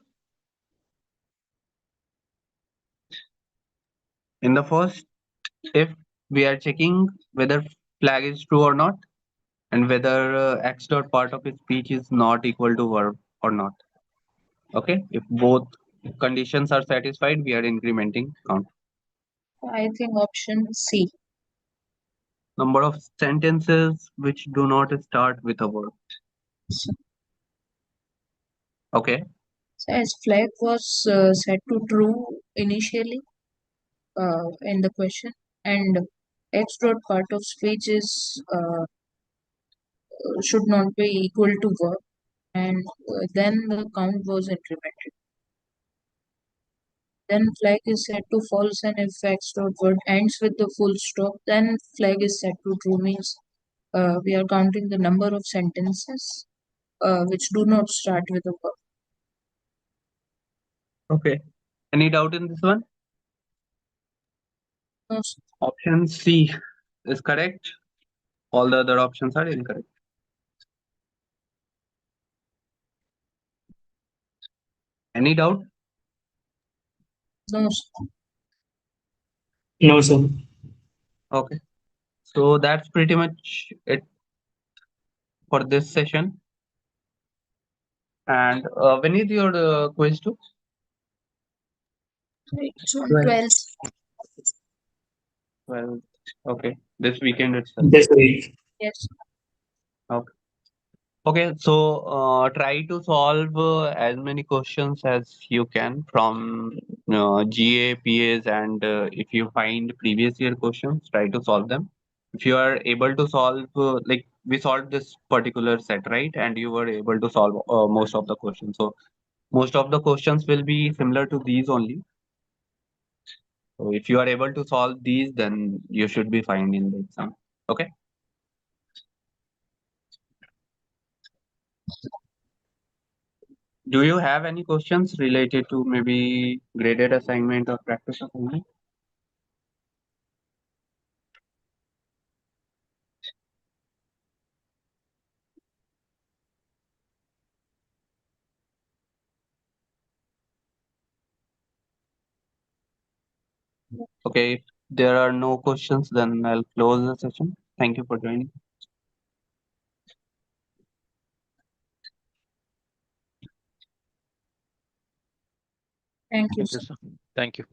[SPEAKER 1] In the first, if we are checking whether flag is true or not, and whether x dot part of a speech is not equal to verb or not. Okay, if both conditions are satisfied, we are incrementing count.
[SPEAKER 5] I think option C.
[SPEAKER 1] Number of sentences which do not start with a verb.
[SPEAKER 5] So,
[SPEAKER 1] Okay,
[SPEAKER 5] as flag was set to true initially in the question, and x dot part of speech is should not be equal to verb, and then the count was incremented. Then flag is set to false, and if x dot word ends with the full stop, then flag is set to true, means we are counting the number of sentences which do not start with a verb.
[SPEAKER 1] okay. Any doubt in this one?
[SPEAKER 5] No,
[SPEAKER 1] Option C is correct. All the other options are incorrect. Any doubt?
[SPEAKER 5] no,
[SPEAKER 8] No, sir.
[SPEAKER 1] Okay. So that's pretty much it for this session. And when is your quiz too?
[SPEAKER 5] it's on
[SPEAKER 3] 12.
[SPEAKER 5] 12th.
[SPEAKER 1] Well, okay. This weekend itself.
[SPEAKER 8] This week.
[SPEAKER 5] Yes.
[SPEAKER 1] Okay. Okay, so try to solve as many questions as you can from GA, PAs, and if you find previous year questions, try to solve them. If you are able to solve, like we solved this particular set, right? And you were able to solve most of the questions. So most of the questions will be similar to these only. So if you are able to solve these, then you should be fine in the exam. Okay. Do you have any questions related to maybe graded assignment or practice assignment? Okay, if there are no questions, then I'll close the session. Thank you for joining.
[SPEAKER 5] Thank you,
[SPEAKER 6] Thank you,
[SPEAKER 5] sir.
[SPEAKER 6] sir. Thank you.